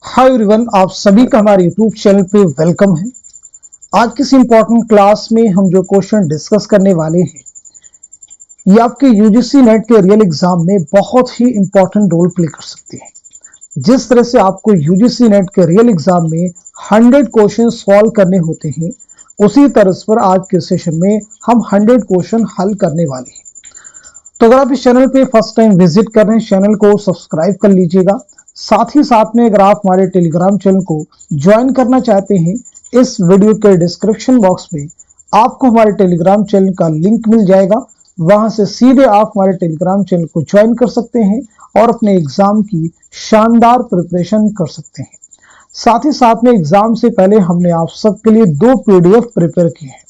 Hi everyone, आप सभी का हमारे यूट्यूब चैनल पे वेलकम है। आज की इस इम्पोर्टेंट क्लास में हम जो क्वेश्चन डिस्कस करने वाले हैं ये आपके यूजीसी नेट के रियल एग्जाम में बहुत ही इम्पोर्टेंट रोल प्ले कर सकते हैं। जिस तरह से आपको यूजीसी नेट के रियल एग्जाम में 100 क्वेश्चन सॉल्व करने होते हैं, उसी तरह पर आज के सेशन में हम 100 क्वेश्चन हल करने वाले हैं। तो अगर आप इस चैनल पे फर्स्ट टाइम विजिट कर रहे हैं, चैनल को सब्सक्राइब कर लीजिएगा। साथ ही साथ में अगर आप हमारे टेलीग्राम चैनल को ज्वाइन करना चाहते हैं, इस वीडियो के डिस्क्रिप्शन बॉक्स में आपको हमारे टेलीग्राम चैनल का लिंक मिल जाएगा। वहां से सीधे आप हमारे टेलीग्राम चैनल को ज्वाइन कर सकते हैं और अपने एग्जाम की शानदार प्रिपरेशन कर सकते हैं। साथ ही साथ में एग्जाम से पहले हमने आप सबके लिए 2 PDF प्रिपेयर किए हैं,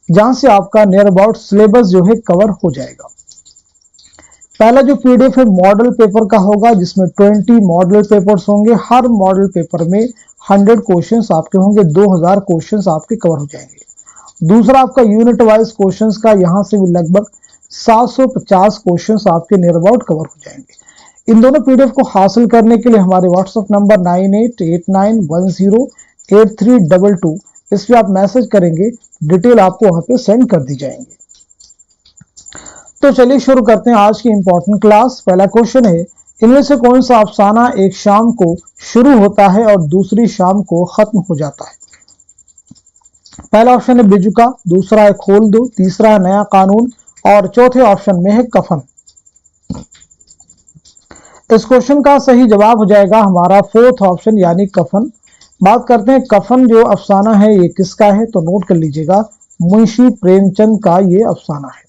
जहां से आपका नियर अबाउट सिलेबस जो है कवर हो जाएगा। पहला जो PDF है मॉडल पेपर का होगा, जिसमें 20 मॉडल पेपर्स होंगे। हर मॉडल पेपर में 100 क्वेश्चंस आपके होंगे, 2000 क्वेश्चंस आपके कवर हो जाएंगे। दूसरा आपका यूनिट वाइज क्वेश्चंस का, यहाँ से भी लगभग 750 क्वेश्चंस आपके नियर अबाउट कवर हो जाएंगे। इन दोनों PDF को हासिल करने के लिए हमारे व्हाट्सएप नंबर 9889108322 इस पर आप मैसेज करेंगे, डिटेल आपको वहां पे सेंड कर दी जाएंगे। तो चलिए शुरू करते हैं आज की इंपॉर्टेंट क्लास। पहला क्वेश्चन है, इनमें से कौन सा अफसाना एक शाम को शुरू होता है और दूसरी शाम को खत्म हो जाता है? पहला ऑप्शन है बिजुका, दूसरा है खोल दो, तीसरा है नया कानून और चौथे ऑप्शन में है कफन। इस क्वेश्चन का सही जवाब हो जाएगा हमारा 4th ऑप्शन यानी कफन। बात करते हैं कफन जो अफसाना है ये किसका है, तो नोट कर लीजिएगा, मुंशी प्रेमचंद का ये अफसाना है।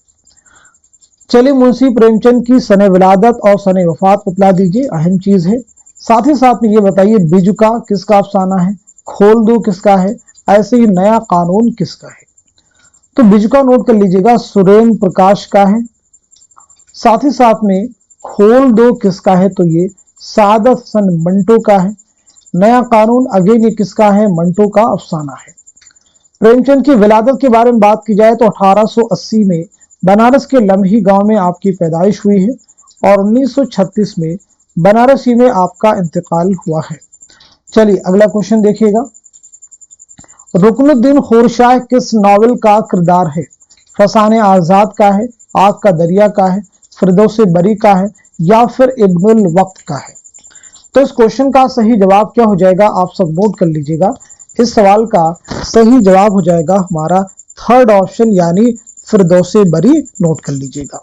चलिए मुंशी प्रेमचंद की सने विलादत और सने वफात बतला दीजिए, अहम चीज है। साथ ही साथ में ये बताइए बिजुका किसका अफसाना है, खोल दो किसका है, ऐसे ही नया कानून किसका है। तो बिजुका नोट कर लीजिएगा, सुरेंद्र प्रकाश का है। साथ ही साथ में खोल दो किसका है, तो ये सादत हसन मंटो का है। नया कानून अगेन ये किसका है, मंटो का अफसाना है। प्रेमचंद की विलादत के बारे में बात की जाए तो 1880 में बनारस के लम्ही गांव में आपकी पैदाइश हुई है और 1936 में बनारसी में आपका इंतकाल हुआ है। चलिए अगला क्वेश्चन देखिएगा, रुकनुद्दीन खोरशाह किस नॉवेल का किरदार है? फसाने आजाद का है, आग का दरिया का है, फिरदौसे बरी का है या फिर इब्नुल वक्त का है? तो इस क्वेश्चन का सही जवाब क्या हो जाएगा, आप सब नोट कर लीजिएगा। इस सवाल का सही जवाब हो जाएगा हमारा 3rd ऑप्शन यानी फिरदौसे बरी। नोट कर लीजिएगा,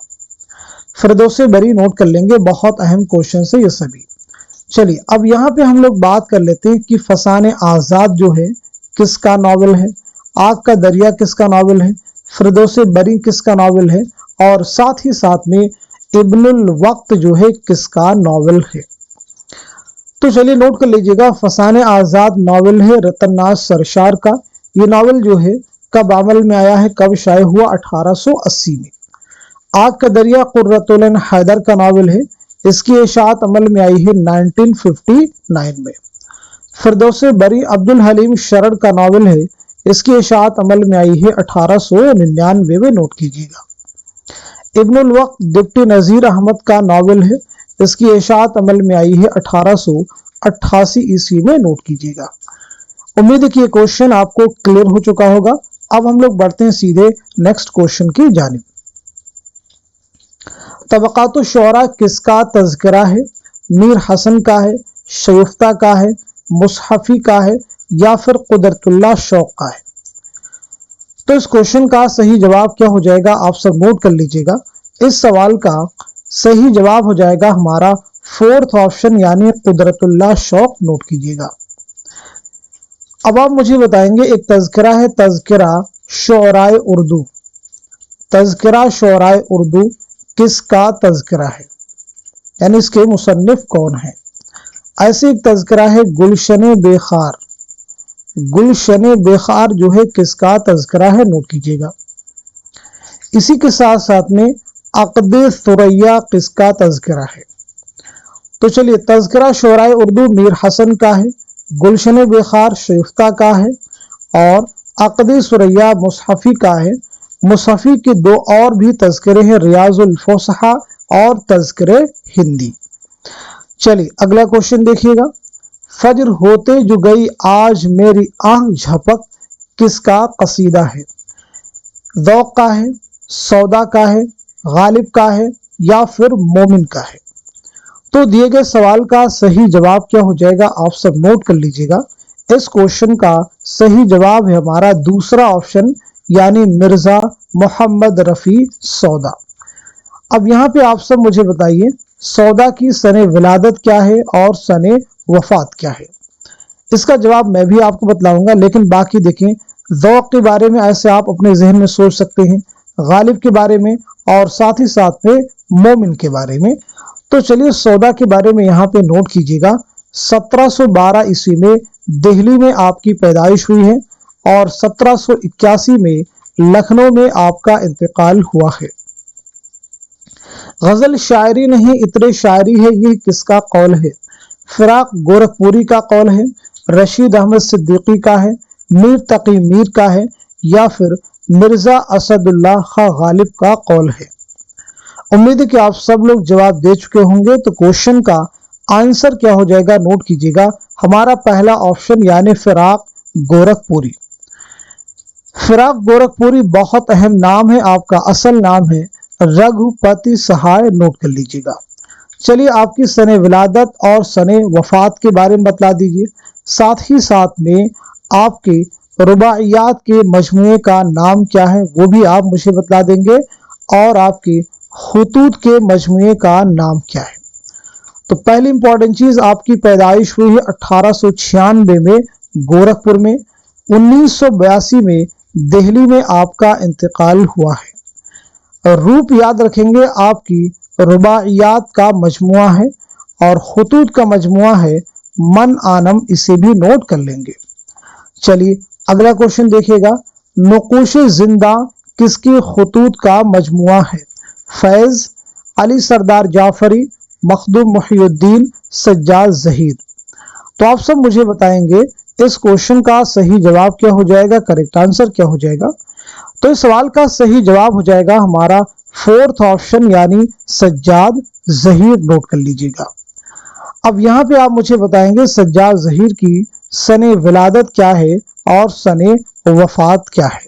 फिरदौसे बरी नोट कर लेंगे, बहुत अहम क्वेश्चन है ये सभी। चलिए अब यहाँ पे हम लोग बात कर लेते हैं कि फसाने आजाद जो है किसका नॉवेल है, आग का दरिया किसका नॉवेल है, फिरदौसे बरी किसका नॉवेल है और साथ ही साथ में इब्नुल वक्त जो है किसका नॉवेल है। तो चलिए नोट कर लीजिएगा, फसाने आजाद नॉवेल है रतननाथ सरशार का। ये नॉवेल जो है कब अमल में आया है, कब शाये हुआ, 1880 में। आग का दरिया कुर्रतुल ऐन हैदर का नॉवेल है, इसकी इशाअत अमल में आई है 1959 में। फिरदौसे बरी अब्दुल हलीम शरर का नॉवेल है, इसकी इशाअत अमल में आई है 1899 में। नोट कीजिएगा। इब्नुल वक्त डिप्टी नजीर अहमद का नॉवेल है, इसकी इशाअत अमल में आई है 1888 ईस्वी में। नोट कीजिएगा। उम्मीद है कि ये क्वेश्चन आपको क्लियर हो चुका होगा। अब हम लोग बढ़ते हैं सीधे नेक्स्ट क्वेश्चन की जानिब। तबक़ातुश शुअरा किसका तज़किरा है? मीर हसन का है, शगुफ्ता का है, मुसहफ़ी का है या फिर कुदरतुल्लाह शौक़ का है? तो इस क्वेश्चन का सही जवाब क्या हो जाएगा, आप सब नोट कर लीजिएगा। इस सवाल का सही जवाब हो जाएगा हमारा 4th ऑप्शन यानी कुदरतुल्लाह शौक़। नोट कीजिएगा। अब आप मुझे बताएंगे, एक तज़किरा है तज़किरा शुअराए उर्दू, तज़किरा शुअराए उर्दू किसका तज़किरा है, यानी इसके मुसन्निफ कौन है? ऐसे एक तज़किरा है गुलशने बेखार, गुलशने बेखार जो है किसका तज़किरा है? नोट कीजिएगा। इसी के साथ साथ में अक़दे सुरैया किसका तज़किरा है? तो चलिए तज़किरा शुअराए उर्दू मीर हसन का है, गुलशन बेखार शगुफ्ता का है और अक़दे सुरैया मुसहफ़ी का है। मुसहफ़ी के 2 और भी तज़किरे हैं, रियाज़ुल फ़ुसहा और तज़किरे हिंदी। चलिए अगला क्वेश्चन देखिएगा, फजर होते जो गई आज मेरी आंख झपक किसका कसीदा है? ज़ौक़ का है, सौदा का है, गालिब का है या फिर मोमिन का है? तो दिए गए सवाल का सही जवाब क्या हो जाएगा, आप सब नोट कर लीजिएगा। इस क्वेश्चन का सही जवाब है हमारा दूसरा ऑप्शन, यानी मिर्जा मोहम्मद रफ़ी सौदा। अब यहाँ पे आप सब मुझे बताइए, सौदा की सने विलादत क्या है और सने वफात क्या है? इसका जवाब मैं भी आपको बतलाऊंगा, लेकिन बाकी देखें, ज़ौक़ के बारे में ऐसे आप अपने जहन में सोच सकते हैं, गालिब के बारे में और साथ ही साथ में मोमिन के बारे में। तो चलिए सौदा के बारे में यहाँ पे नोट कीजिएगा। 1712 ईस्वी में दिल्ली में आपकी पैदाइश हुई है और 1781 में लखनऊ में आपका इंतकाल हुआ है। गजल शायरी नहीं इतरे शायरी है, यह किसका कौल है? फिराक गोरखपुरी का कौल है, रशीद अहमद सिद्दीकी का है, मीर तकी मीर का है या फिर मिर्जा असदुल्लाह खां गालिब का कौल है? उम्मीद है कि आप सब लोग जवाब दे चुके होंगे। तो क्वेश्चन का आंसर क्या हो जाएगा, नोट कीजिएगा, हमारा पहला ऑप्शन यानी फिराक गोरखपुरी। फिराक गोरखपुरी बहुत अहम नाम है, आपका असल नाम है रघुपति सहाय, नोट कर लीजिएगा। चलिए आपकी सने विलादत और सने वफात के बारे में बतला दीजिए, साथ ही साथ में आपके रुबाइयात के मजमूए का नाम क्या है वो भी आप मुझे बतला देंगे, और आपके खुतूत के मजमूए का नाम क्या है। तो पहली इंपॉर्टेंट चीज, आपकी पैदाइश हुई है 1896 में गोरखपुर में, 1982 में दिल्ली में आपका इंतकाल हुआ है। रूप याद रखेंगे, आपकी रुबाइयात का मजमुआ है और खुतूत का मजमुआ है मन आनम, इसे भी नोट कर लेंगे। चलिए अगला क्वेश्चन देखिएगा, नुक़ूश जिंदा किसकी खुतूत का मजमुआ है? फैज, अली सरदार जाफरी, मखदूम मुहियुद्दीन, सज्जाद ज़हीर। तो आप सब मुझे बताएंगे इस क्वेश्चन का सही जवाब क्या हो जाएगा, करेक्ट आंसर क्या हो जाएगा। तो इस सवाल का सही जवाब हो जाएगा हमारा फोर्थ ऑप्शन यानी सज्जाद ज़हीर, नोट कर लीजिएगा। अब यहाँ पे आप मुझे बताएंगे सज्जाद ज़हीर की सने विलादत क्या है और सने वफात क्या है।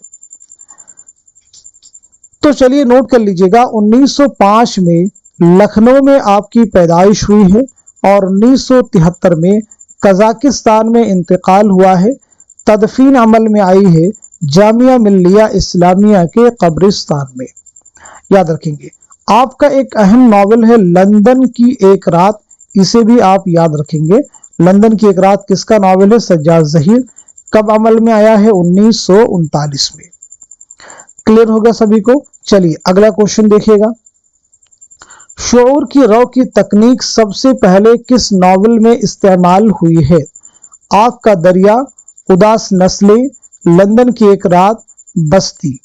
तो चलिए नोट कर लीजिएगा, 1905 में लखनऊ में आपकी पैदाइश हुई है और 1973 में कजाकिस्तान में इंतकाल हुआ है। तदफीन अमल में आई है जामिया मिल्लिया इस्लामिया के कब्रिस्तान में। याद रखेंगे, आपका एक अहम नावल है लंदन की एक रात, इसे भी आप याद रखेंगे। लंदन की एक रात किसका नावल है? सज्जाद ज़हीर। कब अमल में आया है? 1939 में। क्लियर होगा सभी को। चलिए अगला क्वेश्चन देखिएगा, शऊर की रौ की तकनीक सबसे पहले किस नावल में इस्तेमाल हुई है? आग का दरिया, उदास नस्लें, लंदन की एक रात, बस्ती।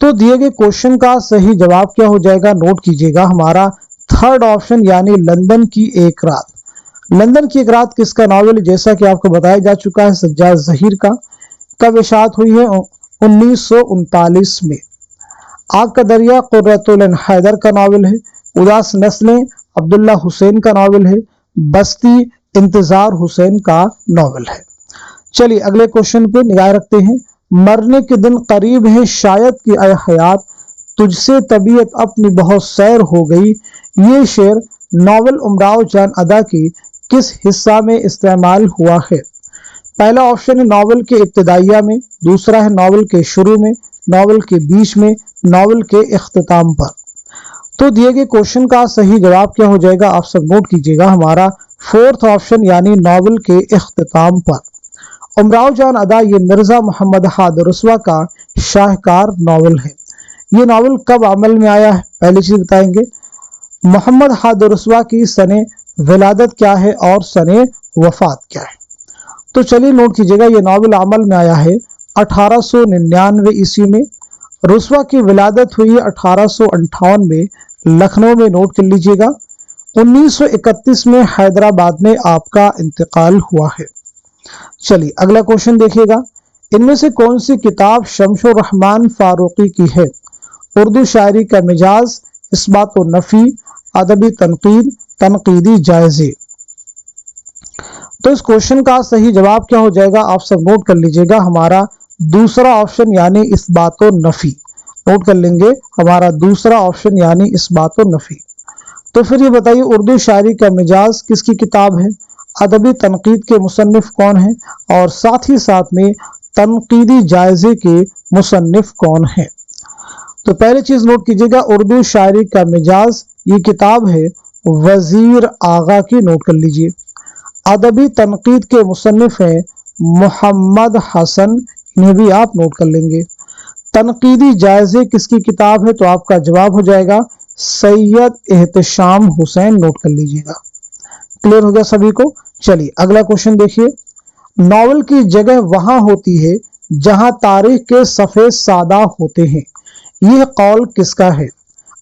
तो दिए गए क्वेश्चन का सही जवाब क्या हो जाएगा, नोट कीजिएगा, हमारा थर्ड ऑप्शन यानी लंदन की एक रात। लंदन की एक रात किसका नावल, जैसा कि आपको बताया जा चुका है, सज्जाद ज़हीर का। कब इशाअत हुई है? 1939 में। आग का दरिया कुर्रतुल हैदर का नावल है। उदास नस्लें अब्दुल्ला हुसैन का नावल है। बस्ती इंतजार हुसैन का नावल है। चलिए अगले क्वेश्चन पे निगाह रखते हैं, मरने के दिन करीब है शायद कि ऐ हयात, तुझसे तबीयत अपनी बहुत सैर हो गई। ये शेर नावल उमराव जान अदा की किस हिस्सा में इस्तेमाल हुआ है? पहला ऑप्शन है नावल के इब्तिदाइया में, दूसरा है नावल के शुरू में, नावल के बीच में, नावल के इख्तिताम पर। तो दिए गए क्वेश्चन का सही जवाब क्या हो जाएगा, आप सब नोट कीजिएगा, हमारा फोर्थ ऑप्शन यानी नावल के इख्तिताम पर। उमराव जान अदा ये मिर्जा मोहम्मद हाद रसवा का शाहकार नावल है। ये नावल कब अमल में आया है? पहली चीज बताएंगे, मोहम्मद हाद रसवा की सने विलादत क्या है और सने वफात क्या है। तो चलिए नोट कीजिएगा, ये नावल अमल में आया है 1899 ईस्वी में। रसवा की विलादत हुई है 1858 में लखनऊ में, नोट कर लीजिएगा। 1931 में हैदराबाद में आपका इंतकाल हुआ है। चलिए अगला क्वेश्चन देखिएगा, इनमें से कौन सी किताब शमशुर रहमान फारूकी की है? उर्दू शायरी का मिजाज, इस्बात व नफी, अदबी तनकीद, तनकीदी जायजे। तो इस क्वेश्चन का सही जवाब क्या हो जाएगा, आप सब नोट कर लीजिएगा, हमारा दूसरा ऑप्शन यानी इस्बात व नफी। नोट कर लेंगे, हमारा दूसरा ऑप्शन यानी इस्बात व नफी। तो फिर ये बताइए, उर्दू शायरी का मिजाज किसकी किताब है, अदबी तनकीद के मुसन्निफ कौन है, और साथ ही साथ में तनकीदी जायजे के मुसन्निफ कौन है। तो पहली चीज नोट कीजिएगा, उर्दू शायरी का मिजाज ये किताब है वजीर आगा की, नोट कर लीजिए। अदबी तनकीद के मुसन्निफ हैं मोहम्मद हसन, इन्हें भी आप नोट कर लेंगे। तनकीदी जायजे किसकी किताब है, तो आपका जवाब हो जाएगा सैयद एहतशाम हुसैन, नोट कर लीजिएगा। क्लियर हो गया सभी को। चलिए अगला क्वेश्चन देखिए, नॉवल की जगह वहां होती है जहां तारीख के सफ़े सादा होते हैं, यह कौल किसका है,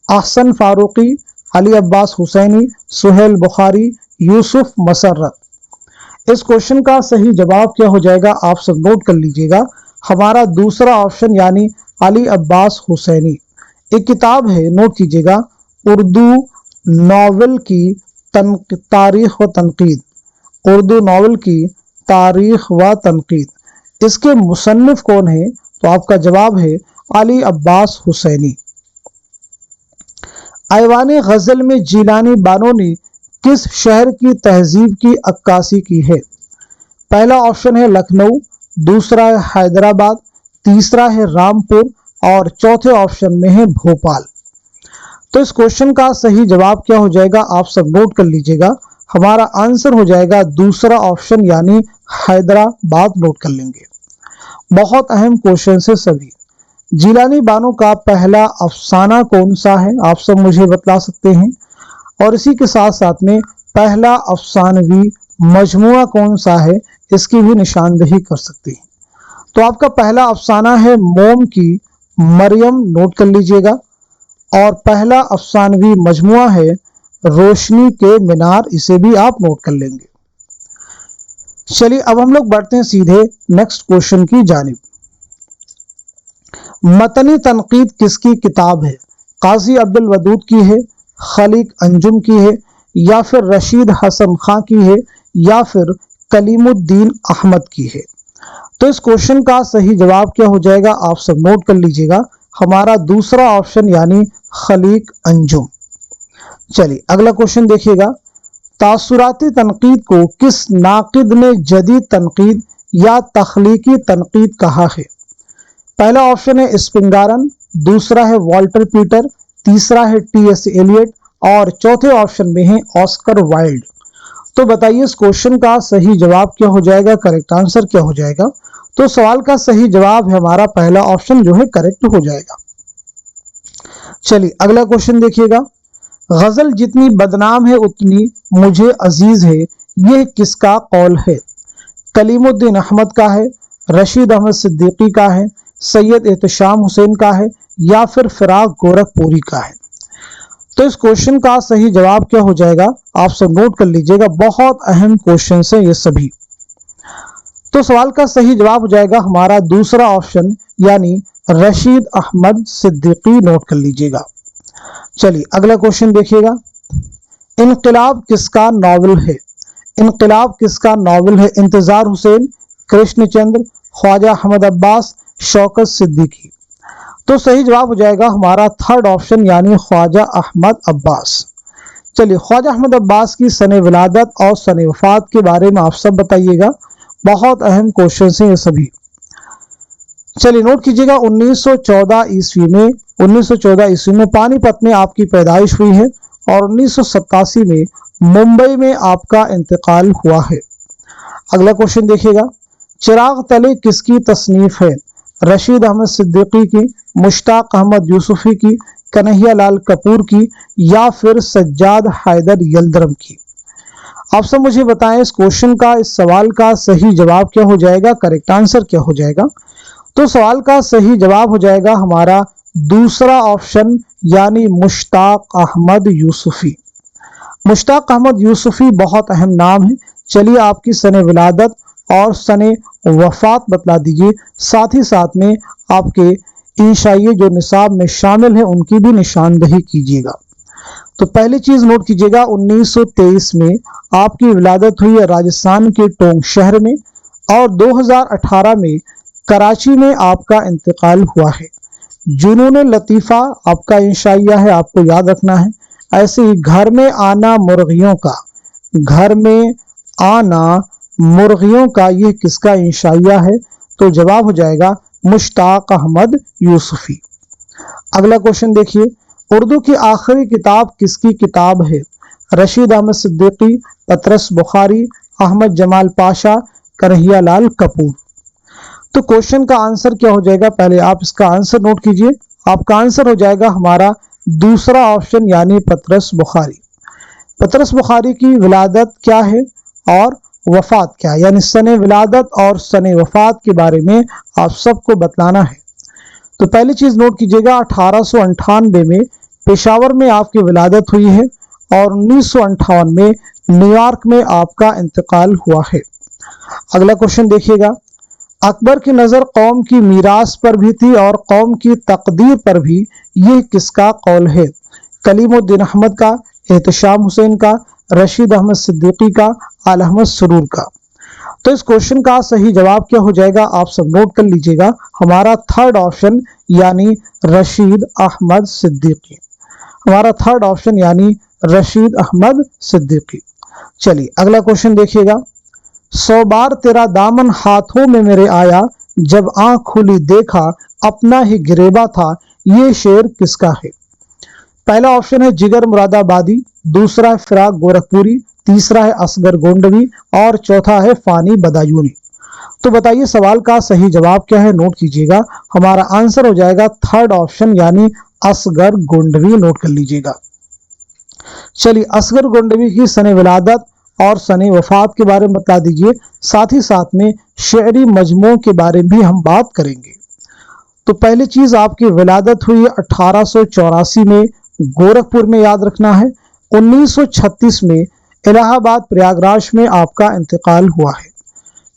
अहसन फारूकी, अली अब्बास हुसैनी, सुहेल बुखारी, यूसुफ मसर्रत। इस क्वेश्चन का सही जवाब क्या हो जाएगा, आप सब नोट कर लीजिएगा, हमारा दूसरा ऑप्शन यानी अली अब्बास हुसैनी। एक किताब है, नोट कीजिएगा, उर्दू नावल की तारीख व तनकीद, उर्दू नावल की तारीख व तनकीद। इसके मुसन्निफ कौन है, तो आपका जवाब है अली अब्बास हुसैनी। ऐवान गजल में जिलानी बानो ने किस शहर की तहजीब की अक्कासी की है, पहला ऑप्शन है लखनऊ, दूसरा है हैदराबाद, तीसरा है रामपुर और चौथे ऑप्शन में है भोपाल। तो इस क्वेश्चन का सही जवाब क्या हो जाएगा, आप सब नोट कर लीजिएगा, हमारा आंसर हो जाएगा दूसरा ऑप्शन यानी हैदराबाद, नोट कर लेंगे। बहुत अहम क्वेश्चन है सभी। जिलानी बानो का पहला अफसाना कौन सा है, आप सब मुझे बता सकते हैं, और इसी के साथ साथ में पहला अफसानवी मजमुआ कौन सा है, इसकी भी निशानदेही कर सकते हैं। तो आपका पहला अफसाना है मोम की मरियम, नोट कर लीजिएगा, और पहला अफसानवी मजमुआ है रोशनी के मीनार, इसे भी आप नोट कर लेंगे। चलिए अब हम लोग बढ़ते हैं सीधे नेक्स्ट क्वेश्चन की जानिब। मतनी तनकीद किसकी किताब है, काजी अब्दुल वदूद की है, खलीक अंजुम की है, या फिर रशीद हसन खां की है, या फिर कलीमुद्दीन अहमद की है। तो इस क्वेश्चन का सही जवाब क्या हो जाएगा, आप सब नोट कर लीजिएगा, हमारा दूसरा ऑप्शन यानी खलीक अंजुम। चलिए अगला क्वेश्चन देखिएगा, तासुराती तनकीद को किस नाकिद ने जदीद तनकीद या तख्लीकी तनकीद कहा है, पहला ऑप्शन है स्पिंगारन, दूसरा है वॉल्टर पीटर, तीसरा है टी.एस. एलियट और चौथे ऑप्शन में है ऑस्कर वाइल्ड। तो बताइए इस क्वेश्चन का सही जवाब क्या हो जाएगा, करेक्ट आंसर क्या हो जाएगा। तो सवाल का सही जवाब है हमारा पहला ऑप्शन जो है करेक्ट हो जाएगा। चलिए अगला क्वेश्चन देखिएगा, गजल जितनी बदनाम है उतनी मुझे अजीज है, यह किसका कौल है, कलीमुद्दीन अहमद का है, रशीद अहमद सिद्दीकी का है, सैयद एहतशाम हुसैन का है, या फिर फिराक गोरखपुरी का है। तो इस क्वेश्चन का सही जवाब क्या हो जाएगा, आप सब नोट कर लीजिएगा, बहुत अहम क्वेश्चन है ये सभी। तो सवाल का सही जवाब हो जाएगा हमारा दूसरा ऑप्शन यानी रशीद अहमद सिद्दीकी, नोट कर लीजिएगा। चलिए अगला क्वेश्चन देखिएगा, इनकलाब किसका नावल है, इनकलाब किसका नावल है, इंतजार हुसैन, कृष्णचंद्र, ख्वाजा अहमद अब्बास, शौकत सिद्दीकी। तो सही जवाब हो जाएगा हमारा थर्ड ऑप्शन यानी ख्वाजा अहमद अब्बास। चलिए ख्वाजा अहमद अब्बास की सने विलादत और सने वफात के बारे में आप सब बताइएगा, बहुत अहम क्वेश्चन हैं ये सभी। चलिए नोट कीजिएगा, 1914 ईस्वी में पानीपत में आपकी पैदाइश हुई है और 1987 में मुंबई में आपका इंतकाल हुआ है। अगला क्वेश्चन देखिएगा, चिराग तले किसकी तसनीफ है, रशीद अहमद सिद्दीकी की, मुश्ताक अहमद यूसुफी की, कन्हैया लाल कपूर की, या फिर सज्जाद हैदर यल्दरम की। आप सब मुझे बताएं इस क्वेश्चन का, इस सवाल का सही जवाब क्या हो जाएगा, करेक्ट आंसर क्या हो जाएगा। तो सवाल का सही जवाब हो जाएगा हमारा दूसरा ऑप्शन यानी मुश्ताक अहमद यूसुफी। मुश्ताक अहमद यूसुफी बहुत अहम नाम है। चलिए आपकी सने विलादत और सने वफात बतला दीजिए, साथ ही साथ में आपके इंशाइये जो निसाब में शामिल है उनकी भी निशानदही कीजिएगा। तो पहली चीज नोट कीजिएगा, 1923 में आपकी विलादत हुई है राजस्थान के टोंक शहर में, और 2018 में कराची में आपका इंतकाल हुआ है। जुनून लतीफ़ा आपका इंशाइया है, आपको याद रखना है। ऐसे ही घर में आना मुर्गियों का, घर में आना मुर्गियों का, यह किसका इंशाइया है? तो जवाब हो जाएगा मुश्ताक अहमद यूसुफी। अगला क्वेश्चन देखिए, उर्दू की आखिरी किताब किसकी किताब है? रशीद अहमद सिद्दीकी, पतरस बुखारी, अहमद जमाल पाशा, कन्हैया लाल कपूर। तो क्वेश्चन का आंसर क्या हो जाएगा? पहले आप इसका आंसर नोट कीजिए। आपका आंसर हो जाएगा हमारा दूसरा ऑप्शन, यानी पतरस बुखारी। पतरस बुखारी की विलादत क्या है और वफात क्या है, यानी सने विलादत और सने वफात के बारे में आप सबको बतलाना है। तो पहली चीज नोट कीजिएगा, 1898 में पेशावर में आपकी विलादत हुई है और 1958 में न्यूयॉर्क में आपका इंतकाल हुआ है। अगला क्वेश्चन देखिएगा, अकबर की नज़र कौम की मीरास पर भी थी और कौम की तकदीर पर भी, ये किसका कौल है? कलीमुद्दीन अहमद का, एहतशाम हुसैन का, रशीद अहमद सिद्दीकी का, आल अहमद सुरूर का। तो इस क्वेश्चन का सही जवाब क्या हो जाएगा? आप सब नोट कर लीजिएगा, हमारा थर्ड ऑप्शन यानी रशीद अहमद सिद्दीकी। हमारा थर्ड ऑप्शन यानी रशीद अहमद सिद्दीकी। चलिए अगला क्वेश्चन देखिएगा, 100 बार तेरा दामन हाथों में मेरे आया, जब आंख खुली देखा अपना ही गिरेबा था, ये शेर किसका है? पहला ऑप्शन है जिगर मुरादाबादी, दूसरा है फिराक गोरखपुरी, तीसरा है असगर गोंडवी और चौथा है फानी बदायूनी। तो बताइए सवाल का सही जवाब क्या है? नोट कीजिएगा, हमारा आंसर हो जाएगा थर्ड ऑप्शन यानी असगर गोंडवी। नोट कर लीजिएगा। चलिए असगर गोंडवी की सने विलादत और सने वफात के बारे में बता दीजिए, साथ ही साथ में शेरी मजमू के बारे में भी हम बात करेंगे। तो पहली चीज आपकी विलादत हुई 1884 में गोरखपुर में, याद रखना है। 1936 में इलाहाबाद प्रयागराज में आपका इंतकाल हुआ है।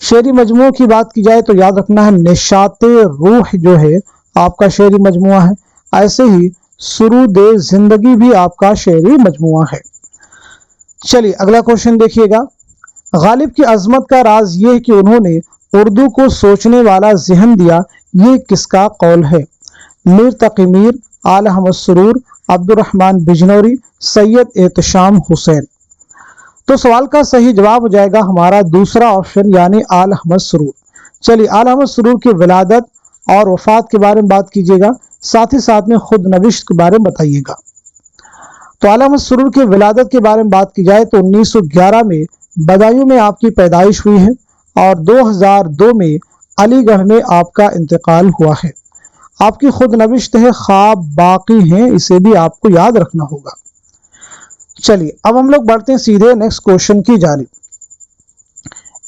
शेरी मजमू की बात की जाए तो याद रखना है निशाते रूह जो है आपका शेरी मजमुआ है। ऐसे ही सुरूदे जिंदगी भी आपका शेरी मजमुआ है। चलिए अगला क्वेश्चन देखिएगा, गालिब की अजमत का राज ये है कि उन्होंने उर्दू को सोचने वाला जहन दिया, ये किसका कौल है? मीर तकी मीर, आल अहमद सुरूर, अब्दुर्रहमान बिजनौरी, सैयद एहतशाम हुसैन। तो सवाल का सही जवाब हो जाएगा हमारा दूसरा ऑप्शन यानी आल अहमद सुरूर। चलिए आल अहमद सुरूर की विलादत और वफात के बारे में बात कीजिएगा, साथ ही साथ में खुद नविश्त के बारे में बताइएगा। तो आल अहमद सुरूर की विलादत के बारे में बात की जाए तो 1911 में बदायूं में आपकी पैदाइश हुई है और 2002 में अलीगढ़ में आपका इंतकाल हुआ है। आपकी खुद नविश्त है ख्वाब बाकी हैं, इसे भी आपको याद रखना होगा। चलिए अब हम लोग बढ़ते हैं सीधे नेक्स्ट क्वेश्चन की जानिब।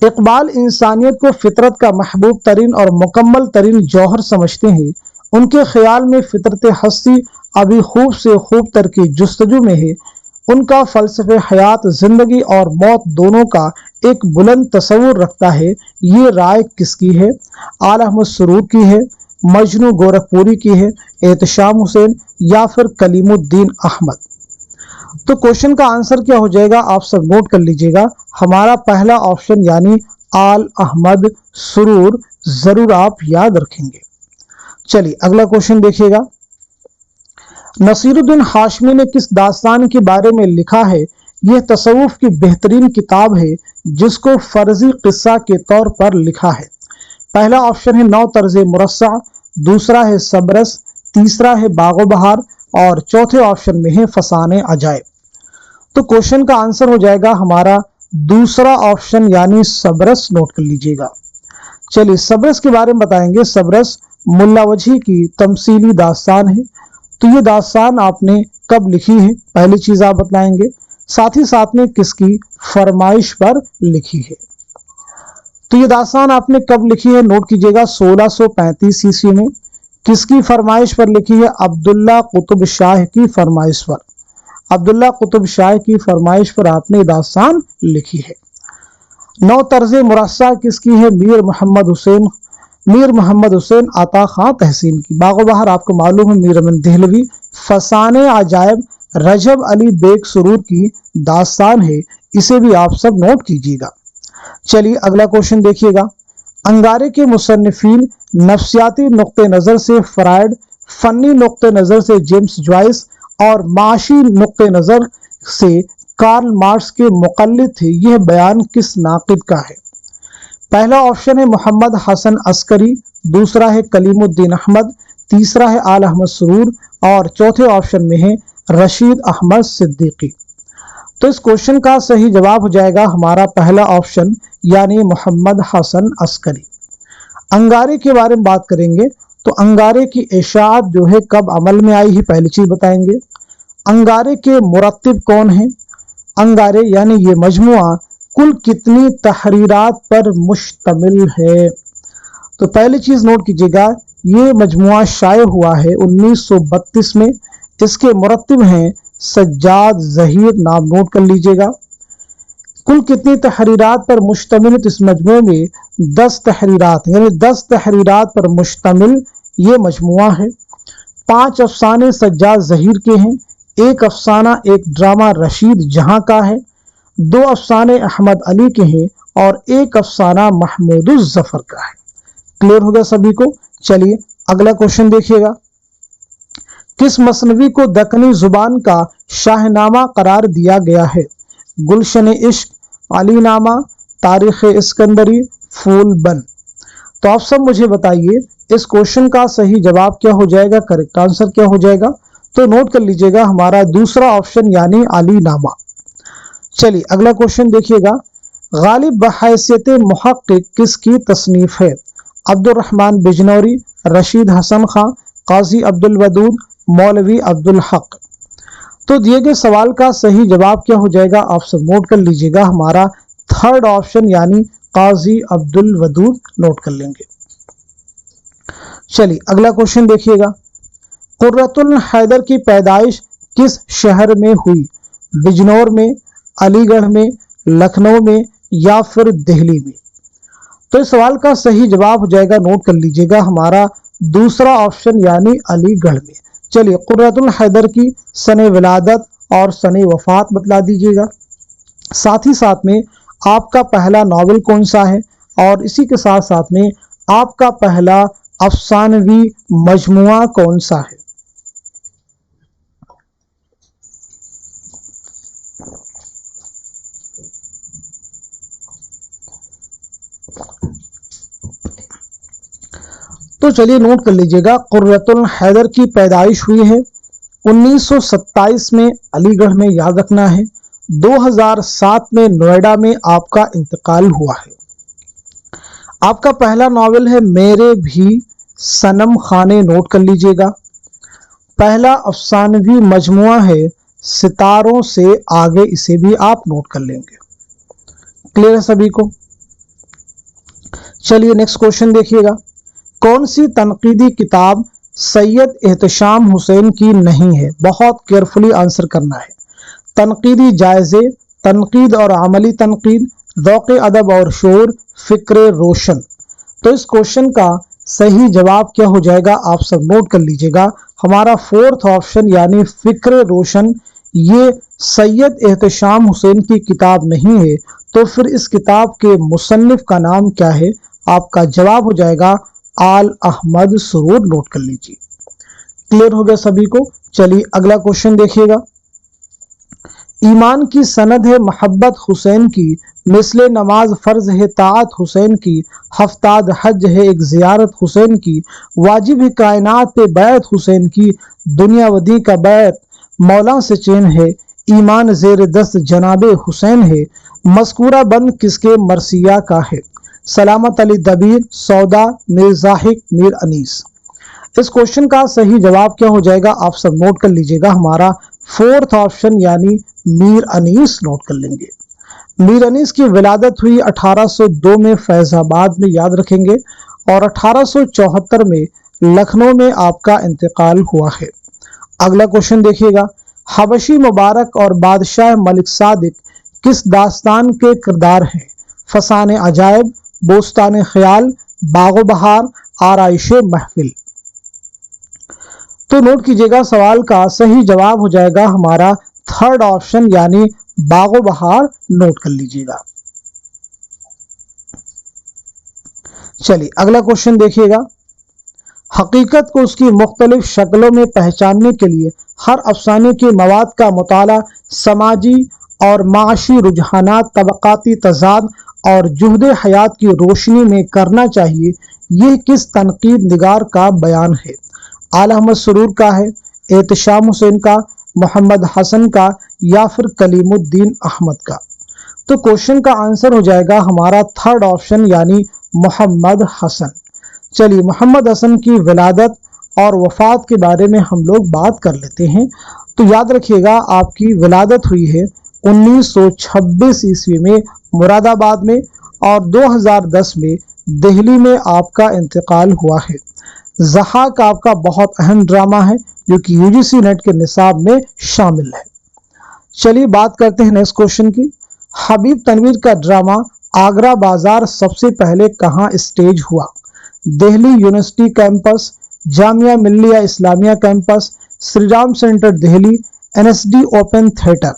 इकबाल इंसानियत को फितरत का महबूब तरीन और मुकम्मल तरीन जौहर समझते हैं। उनके ख्याल में फितरत हस्ती अभी खूब से खूब तर की जुस्तजू में है। उनका फ़लसफ़े हयात ज़िंदगी और मौत दोनों का एक बुलंद तस्वुर रखता है। ये राय किसकी है? आल अहमद सुरूर की है, मजनू गोरखपुरी की है, एहतशाम हुसैन या फिर कलीमुद्दीन अहमद। तो क्वेश्चन का आंसर क्या हो जाएगा? आप सब नोट कर लीजिएगा, हमारा पहला ऑप्शन यानी आल अहमद सुरूर जरूर आप याद रखेंगे। चलिए अगला क्वेश्चन देखिएगा, नसीरुद्दीन हाशमी ने किस दास्तान के बारे में लिखा है? यह तसव्वुफ की बेहतरीन किताब है जिसको फर्जी किस्सा के तौर पर लिखा है। पहला ऑप्शन है नौ तर्ज मुरस्सा, दूसरा है सबरस, तीसरा है बागो बहार और चौथे ऑप्शन में है फसाने अजायब। तो क्वेश्चन का आंसर हो जाएगा हमारा दूसरा ऑप्शन यानी सबरस। नोट कर लीजिएगा। चलिए सबरस के बारे में बताएंगे। सबरस मुल्ला वजही की तमसीली दास्तान है। तो ये दास्तान आपने कब लिखी है? पहली चीज आप बताएंगे, साथ ही साथ में किसकी फरमाइश पर लिखी है। तो ये दास्तान आपने कब लिखी है? नोट कीजिएगा 1635 ईस्वी में। किसकी फरमाइश पर लिखी है? अब्दुल्ला कुतुब शाह की फरमाइश पर। अब्दुल्ला कुतुब शाह की फरमाइश पर आपने दास्तान लिखी है। नौ तर्ज मुरस्सा किसकी है? मीर मोहम्मद हुसैन अता खां तहसीन की। बागो बहार आपको मालूम है मीर अमन देहलवी। फसाने अजायब रजब अली बेग सुरूर की दास्तान है, इसे भी आप सब नोट कीजिएगा। चलिए अगला क्वेश्चन देखिएगा। अंगारे के मुसन्निफीन नफ्सियाती नुक्ते नज़र से फ्रायड, फनी नुक्ते नज़र से जेम्स जॉइस और माशी नुक्ते नज़र से कार्ल मार्क्स के मुक़ल्लिद थे, यह बयान किस नाक़िद का है? पहला ऑप्शन है मोहम्मद हसन अस्करी, दूसरा है कलीमुद्दीन अहमद, तीसरा है आल अहमद सुरूर और चौथे ऑप्शन में है रशीद अहमद सिद्दीकी। तो इस क्वेश्चन का सही जवाब हो जाएगा हमारा पहला ऑप्शन यानी मोहम्मद हसन अस्करी। अंगारे के बारे में बात करेंगे तो अंगारे की इशाअत जो है कब अमल में आई है, पहली चीज बताएंगे। अंगारे के मुरत्तिब कौन है? अंगारे यानी ये मजमुआ कुल कितनी तहरीरात पर मुश्तमिल है? तो पहली चीज नोट कीजिएगा, ये मजमुआ शाये हुआ है 1932 में। इसके मुरत्तिब हैं सज्जाद ज़हीर, नाम नोट कर लीजिएगा। कुल कितनी तहरीरात पर मुश्तमिल? इस मजमूए में 10 तहरीरात यानी 10 तहरीरात पर मुश्तमिल ये मजमुआ है। 5 अफसाने सज्जाद ज़हीर के हैं, एक अफसाना एक ड्रामा रशीद जहां का है, 2 अफसाने अहमद अली के हैं और एक अफसाना महमूद जफर का है। क्लियर हो गया सभी को? चलिए अगला क्वेश्चन देखिएगा। किस मसनवी को दक्कनी जुबान का शाहनामा करार दिया गया है? गुलशन इश्क, अलीनामा, तारीख इस्कंदरी, फूल बन। तो आप सब मुझे बताइए इस क्वेश्चन का सही जवाब क्या हो जाएगा, करेक्ट आंसर क्या हो जाएगा? तो नोट कर लीजिएगा हमारा दूसरा ऑप्शन यानी अलीनामा। चलिए अगला क्वेश्चन देखिएगा। गालिब बहैसियत मुहक्किक किसकी तसनीफ है? अब्दुर्रहमान बिजनौरी, रशीद हसन खां, काजी अब्दुल वदूद, मौलवी अब्दुल हक। तो दिए गए सवाल का सही जवाब क्या हो जाएगा, आप सब नोट कर लीजिएगा हमारा थर्ड ऑप्शन यानी काजी अब्दुल वदूद नोट कर लेंगे। चलिए अगला क्वेश्चन देखिएगा। कुर्रतुल हैदर की पैदाइश किस शहर में हुई? बिजनौर में, अलीगढ़ में, लखनऊ में या फिर दिल्ली में? तो इस सवाल का सही जवाब हो जाएगा, नोट कर लीजिएगा हमारा दूसरा ऑप्शन यानी अलीगढ़ में। चलिए कुर्रतुल हैदर की सने विलादत और सने वफात बतला दीजिएगा। साथ ही साथ में आपका पहला नॉवेल कौन सा है और इसी के साथ साथ में आपका पहला अफसानवी मजमुआ कौन सा है? तो चलिए नोट कर लीजिएगा, कुर्रतुल हैदर की पैदाइश हुई है 1927 में अलीगढ़ में, याद रखना है। 2007 में नोएडा में आपका इंतकाल हुआ है। आपका पहला नॉवेल है मेरे भी सनम खाने, नोट कर लीजिएगा। पहला अफसानवी मजमुआ है सितारों से आगे, इसे भी आप नोट कर लेंगे। क्लियर है सभी को? चलिए नेक्स्ट क्वेश्चन देखिएगा। कौन सी तनकीदी किताब सैयद एहतशाम हुसैन की नहीं है? बहुत केयरफुली आंसर करना है। तनकीदी जायजे, तनकीद और अमली तनकीद, ज़ौक़ अदब और शोर, फ़िक्र रोशन। तो इस क्वेश्चन का सही जवाब क्या हो जाएगा, आप सब नोट कर लीजिएगा हमारा फोर्थ ऑप्शन यानी फ़िक्र रोशन। ये सैयद एहतशाम हुसैन की किताब नहीं है। तो फिर इस किताब के मुसन्निफ का नाम क्या है? आपका जवाब हो जाएगा आल अहमद सुरूर, नोट कर लीजिए। क्लियर हो गया सभी को? चलिए अगला क्वेश्चन देखिएगा। ईमान की सनद है मोहब्बत हुसैन की, मिसले नमाज फर्ज है ताअत हुसैन की, हफ्ताद हज है एक ज़ियारत हुसैन की, वाजिब है कायनात पे बैत हुसैन की, दुनिया वदी का बैत मौला से चैन है, ईमान ज़ेर दस्त जनाबे हुसैन है, मस्कूरा बंद किसके मरसिया का है? सलामत अली दबीर, सौदा, मीर ज़ाहिक, मीर अनीस। इस क्वेश्चन का सही जवाब क्या हो जाएगा, आप सब नोट कर लीजिएगा हमारा फोर्थ ऑप्शन यानी मीर अनीस, नोट कर लेंगे। मीर अनीस की विलादत हुई 1802 में फैजाबाद में, याद रखेंगे, और 1874 में लखनऊ में आपका इंतकाल हुआ है। अगला क्वेश्चन देखिएगा। हबशी मुबारक और बादशाह मलिक सादिक किस दास्तान के किरदार हैं? फसाने अजायब, बोस्तान ख्याल, बागो बहार, आराइशे महफिल। तो नोट कीजिएगा, सवाल का सही जवाब हो जाएगा हमारा थर्ड ऑप्शन यानी बागो बहार। नोट कर लीजिएगा। चलिए अगला क्वेश्चन देखिएगा। हकीकत को उसकी मुख्तलिफ शक्लों में पहचानने के लिए हर अफसाने के मवाद का मुताला समाजी और माशी रुझानात, तबकाती तजाद और जुहद हयात की रोशनी में करना चाहिए। यह किस तनकीद निगार का बयान है? आला अहमद सुरूर का है, एहतशाम हुसैन का, मोहम्मद हसन का, या फिर कलीमुद्दीन अहमद का? तो क्वेश्चन का आंसर हो जाएगा हमारा थर्ड ऑप्शन यानी मोहम्मद हसन। चलिए मोहम्मद हसन की विलादत और वफात के बारे में हम लोग बात कर लेते हैं। तो याद रखिएगा, आपकी विलादत हुई है 1926 ईस्वी में मुरादाबाद में, और 2010 में दिल्ली में आपका इंतकाल हुआ है। ज़हाक आपका बहुत अहम ड्रामा है जो कि यूजीसी नेट के निसाब में शामिल है। चलिए बात करते हैं नेक्स्ट क्वेश्चन की। हबीब तनवीर का ड्रामा आगरा बाजार सबसे पहले कहाँ स्टेज हुआ? Delhi university campus, Jamia Millia Islamia campus, Shri Ram centre Delhi, NSD open theatre?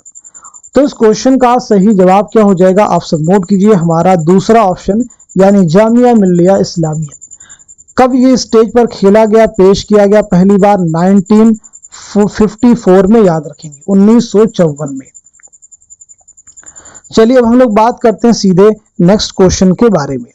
तो इस क्वेश्चन का सही जवाब क्या हो जाएगा? आप सब नोट कीजिए, हमारा दूसरा ऑप्शन यानी जामिया मिल्लिया इस्लामिया। कब ये स्टेज पर खेला गया, पेश किया गया? पहली बार 1954 में, याद रखेंगे 1954 में। चलिए अब हम लोग बात करते हैं सीधे नेक्स्ट क्वेश्चन के बारे में।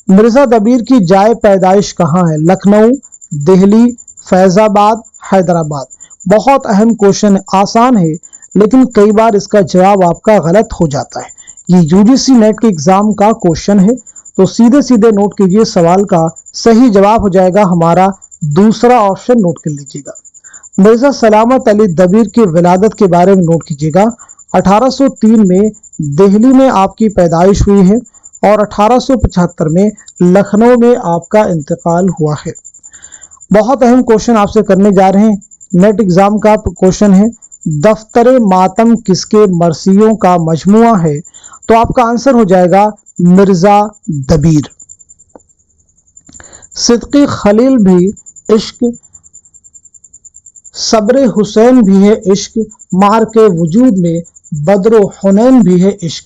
मिर्जा दबीर की जाए पैदाइश कहाँ है? लखनऊ, दिल्ली, फैजाबाद, हैदराबाद? बहुत अहम क्वेश्चन है, आसान है लेकिन कई बार इसका जवाब आपका गलत हो जाता है। ये यूजीसी नेट के एग्जाम का क्वेश्चन है, तो सीधे सीधे नोट कीजिए, सवाल का सही जवाब हो जाएगा हमारा दूसरा ऑप्शन। नोट कर लीजिएगा। मिर्जा सलामत अली दबीर की विलादत के बारे में नोट कीजिएगा। 1803 में दिल्ली में आपकी पैदाइश हुई है और 1875 में लखनऊ में आपका इंतकाल हुआ है। बहुत अहम क्वेश्चन आपसे करने जा रहे हैं, नेट एग्जाम का क्वेश्चन है। दफ्तरे मातम किसके मरसियों का मजमुआ है? तो आपका आंसर हो जाएगा मिर्जा दबीर। सिद्दीक़ खलील भी इश्क, सब्र हुसैन भी है इश्क, मार के वजूद में बद्रो हुनैन भी है इश्क?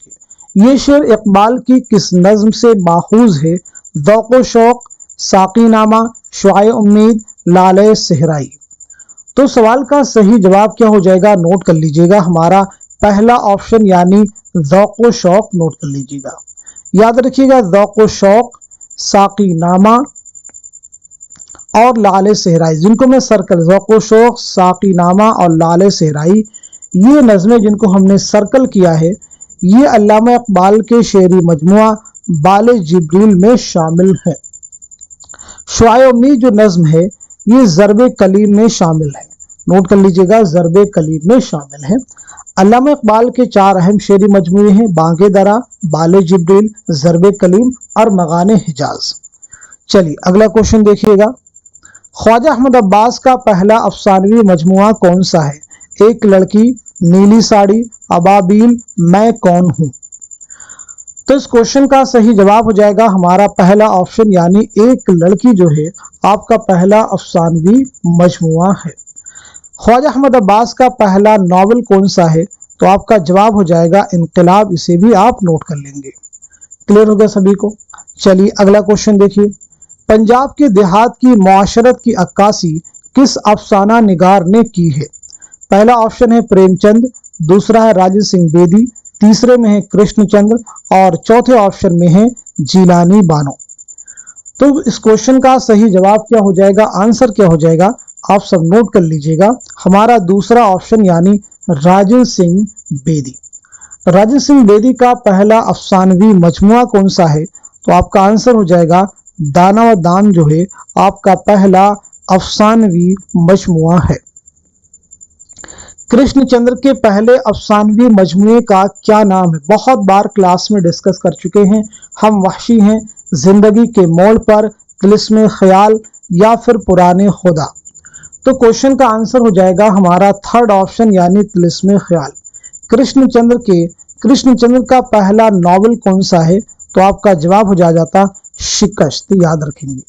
ये शेर इकबाल की किस नज्म से माखूज है? ज़ौक़ शौक़, साक़ीनामा, शुआए उम्मीद, लाले सहराई? तो सवाल का सही जवाब क्या हो जाएगा? नोट कर लीजिएगा, हमारा पहला ऑप्शन यानी ज़ौक़ शौक़। नोट कर लीजिएगा, याद रखिएगा, ज़ौक़ शौक़, साक़ीनामा और लाले सहराई, जिनको मैं सर्कल, ज़ौक़ शौक़, साक़ीनामा और लाले सहराई, ये नज़में जिनको हमने सर्कल किया है, ये अल्लामा इकबाल के शेरी मजमुआ बाले जिब्रील में शामिल है। शुआए उम्मीद जो नज़्म है ये ज़रबे कलीम में शामिल है। नोट कर लीजिएगा, ज़रबे कलीम में शामिल है। अल्लामा इकबाल के 4 अहम शेरी मजमुए हैं, बांगे दरा, बाले जिब्रील, ज़रबे कलीम और मगाने हिजाज। चलिए अगला क्वेश्चन देखिएगा। ख्वाजा अहमद अब्बास का पहला अफसानवी मजमुआ कौन सा है? एक लड़की, नीली साड़ी, अबाबील, मैं कौन हूँ? तो इस क्वेश्चन का सही जवाब हो जाएगा हमारा पहला ऑप्शन यानी एक लड़की जो है आपका पहला अफसानवी मजमुआ है। ख्वाजा अहमद अब्बास का पहला नावल कौन सा है? तो आपका जवाब हो जाएगा इनकलाब। इसे भी आप नोट कर लेंगे। क्लियर हो गया सभी को? चलिए अगला क्वेश्चन देखिए। पंजाब के देहात की मुआशरत की अक्कासी किस अफसाना निगार ने की है? पहला ऑप्शन है प्रेमचंद, दूसरा है राजेंद्र सिंह बेदी, तीसरे में है कृष्णचंद्र और चौथे ऑप्शन में है जीलानी बानो। तो इस क्वेश्चन का सही जवाब क्या हो जाएगा, आंसर क्या हो जाएगा, आप सब नोट कर लीजिएगा, हमारा दूसरा ऑप्शन यानी राजेंद्र सिंह बेदी। राजेंद्र सिंह बेदी का पहला अफसानवी मजमुआ कौन सा है? तो आपका आंसर हो जाएगा दाना व दाम जो है आपका पहला अफसानवी मजमुआ है। कृष्णचंद्र के पहले अफसानवी मजमुए का क्या नाम है? बहुत बार क्लास में डिस्कस कर चुके हैं हम। वहशी हैं, जिंदगी के मोड़ पर, तिलिस्मे ख्याल या फिर पुराने खुदा? तो क्वेश्चन का आंसर हो जाएगा हमारा थर्ड ऑप्शन यानी तिलिस्मे ख्याल। कृष्णचंद्र का पहला नॉवल कौन सा है? तो आपका जवाब हो जाता शिकस्त, याद रखेंगे।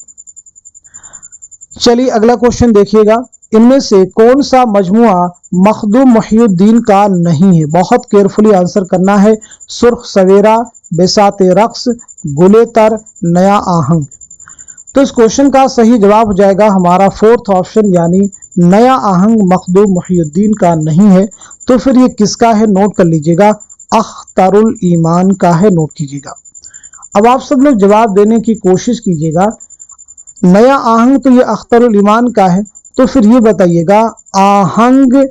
चलिए अगला क्वेश्चन देखिएगा। इनमें से कौन सा मजमुआ मखदूम मुहियुद्दीन का नहीं है? बहुत केयरफुली आंसर करना है। सुर्ख सवेरा, बेसाते रक्स, गुले तर, नया आहंग। तो इस क्वेश्चन का सही जवाब हो जाएगा हमारा फोर्थ ऑप्शन, यानी नया आहंग मखदूम मुहियुद्दीन का नहीं है। तो फिर ये किसका है? नोट कर लीजिएगा, अख्तरुल ईमान का है, नोट कीजिएगा। अब आप सब लोग जवाब देने की कोशिश कीजिएगा। नया आहंग तो ये अख्तरुल ईमान का है, तो फिर ये बताइएगा आहंग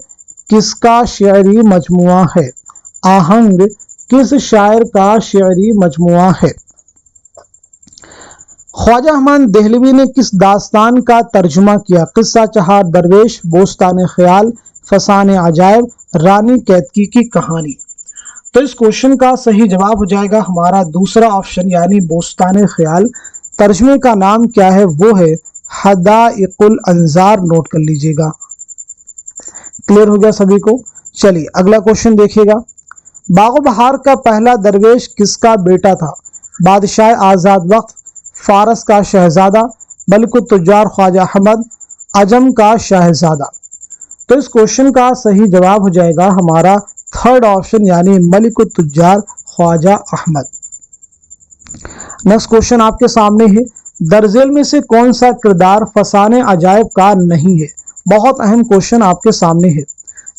किसका शेरी मजमुआ है? आहंग किस शायर का शेरी मजमुआ है? ख्वाजा अहमद देहलवी ने किस दास्तान का तर्जुमा किया? किस्सा चहार दरवेश, बोस्तान ख्याल, फसान अजायब, रानी कैतकी की कहानी। तो इस क्वेश्चन का सही जवाब हो जाएगा हमारा दूसरा ऑप्शन, यानी बोस्तान ख्याल। तर्जुमे का नाम क्या है? वो है हदाइकुल अंजार, नोट कर लीजिएगा। क्लियर हो गया सभी को? चलिए अगला क्वेश्चन देखिएगा। बागो बहार का पहला दरवेश किसका बेटा था? बादशाह आजाद वक्त, फारस का शहजादा, मलिकुत तुज्जार ख्वाजा अहमद, अजम का शहजादा। तो इस क्वेश्चन का सही जवाब हो जाएगा हमारा थर्ड ऑप्शन, यानी मलिकुत तुज्जार ख्वाजा अहमद। नेक्स्ट क्वेश्चन आपके सामने है। दरजेल में से कौन सा किरदार फसाने अजायब का नहीं है? बहुत अहम क्वेश्चन आपके सामने है,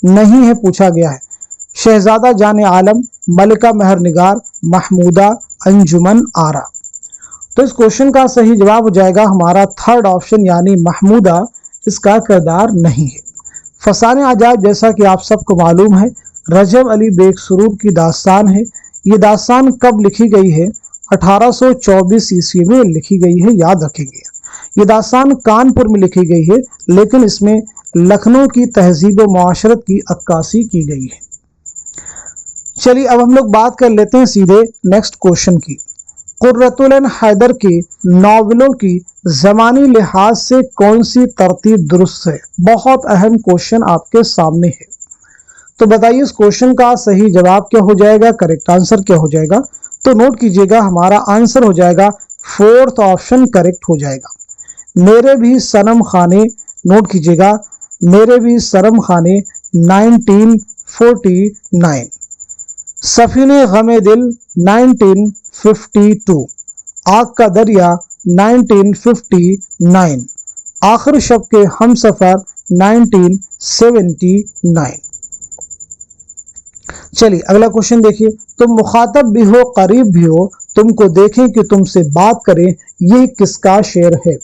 नहीं है पूछा गया है। शहजादा जाने आलम, मलिका मेहरनिगार, महमूदा, अंजुमन आरा। तो इस क्वेश्चन का सही जवाब हो जाएगा हमारा थर्ड ऑप्शन, यानी महमूदा इसका किरदार नहीं है। फसाने अजायब जैसा कि आप सबको मालूम है रजब अली बेग सुरूर की दास्तान है। ये दास्तान कब लिखी गई है? 1824 ईस्वी में लिखी गई है, याद रखेंगे। ये दास्तान कानपुर में लिखी गई है, लेकिन इसमें लखनऊ की तहजीब व मुआशरत की अक्कासी की गई है। चलिए अब हम लोग बात कर लेते हैं सीधे नेक्स्ट क्वेश्चन की। कुर्रतुल ऐन हैदर की नावलों की ज़मानी लिहाज से कौन सी तरतीब दुरुस्त है? बहुत अहम क्वेश्चन आपके सामने है, तो बताइए इस क्वेश्चन का सही जवाब क्या हो जाएगा, करेक्ट आंसर क्या हो जाएगा? तो नोट कीजिएगा, हमारा आंसर हो जाएगा फोर्थ ऑप्शन करेक्ट हो जाएगा। मेरे भी सनम खाने, नोट कीजिएगा, मेरे भी शर्म खाने 1949, सफीने गमे दिल 1952, आग का दरिया 1959, आखिर शब के हम सफर 1979। चलिए अगला क्वेश्चन देखिए। तुम मुखातब भी हो करीब भी हो, तुमको देखें कि तुमसे बात करें, ये किसका शेर है?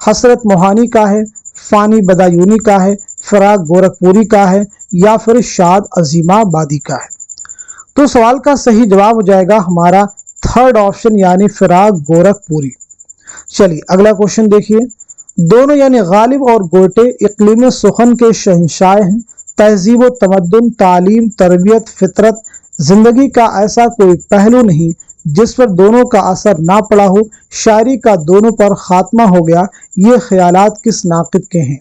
हसरत मोहानी का है, फानी बदायूनी का है, फराग गोरखपुरी का है, या फिर शाद अजीमाबादी का है? तो सवाल का सही जवाब हो जाएगा हमारा थर्ड ऑप्शन, यानी फराग गोरखपुरी। चलिए अगला क्वेश्चन देखिए। दोनों यानी गालिब और गोटे इकलीम सुखन के शहंशाह हैं। तहजीब व तमद्दुन, तालीम, तरबियत, फितरत, जिंदगी का ऐसा कोई पहलू नहीं जिस पर दोनों का असर ना पड़ा हो। शायरी का दोनों पर खात्मा हो गया, ये ख्यालात किस नाक़िद के हैं?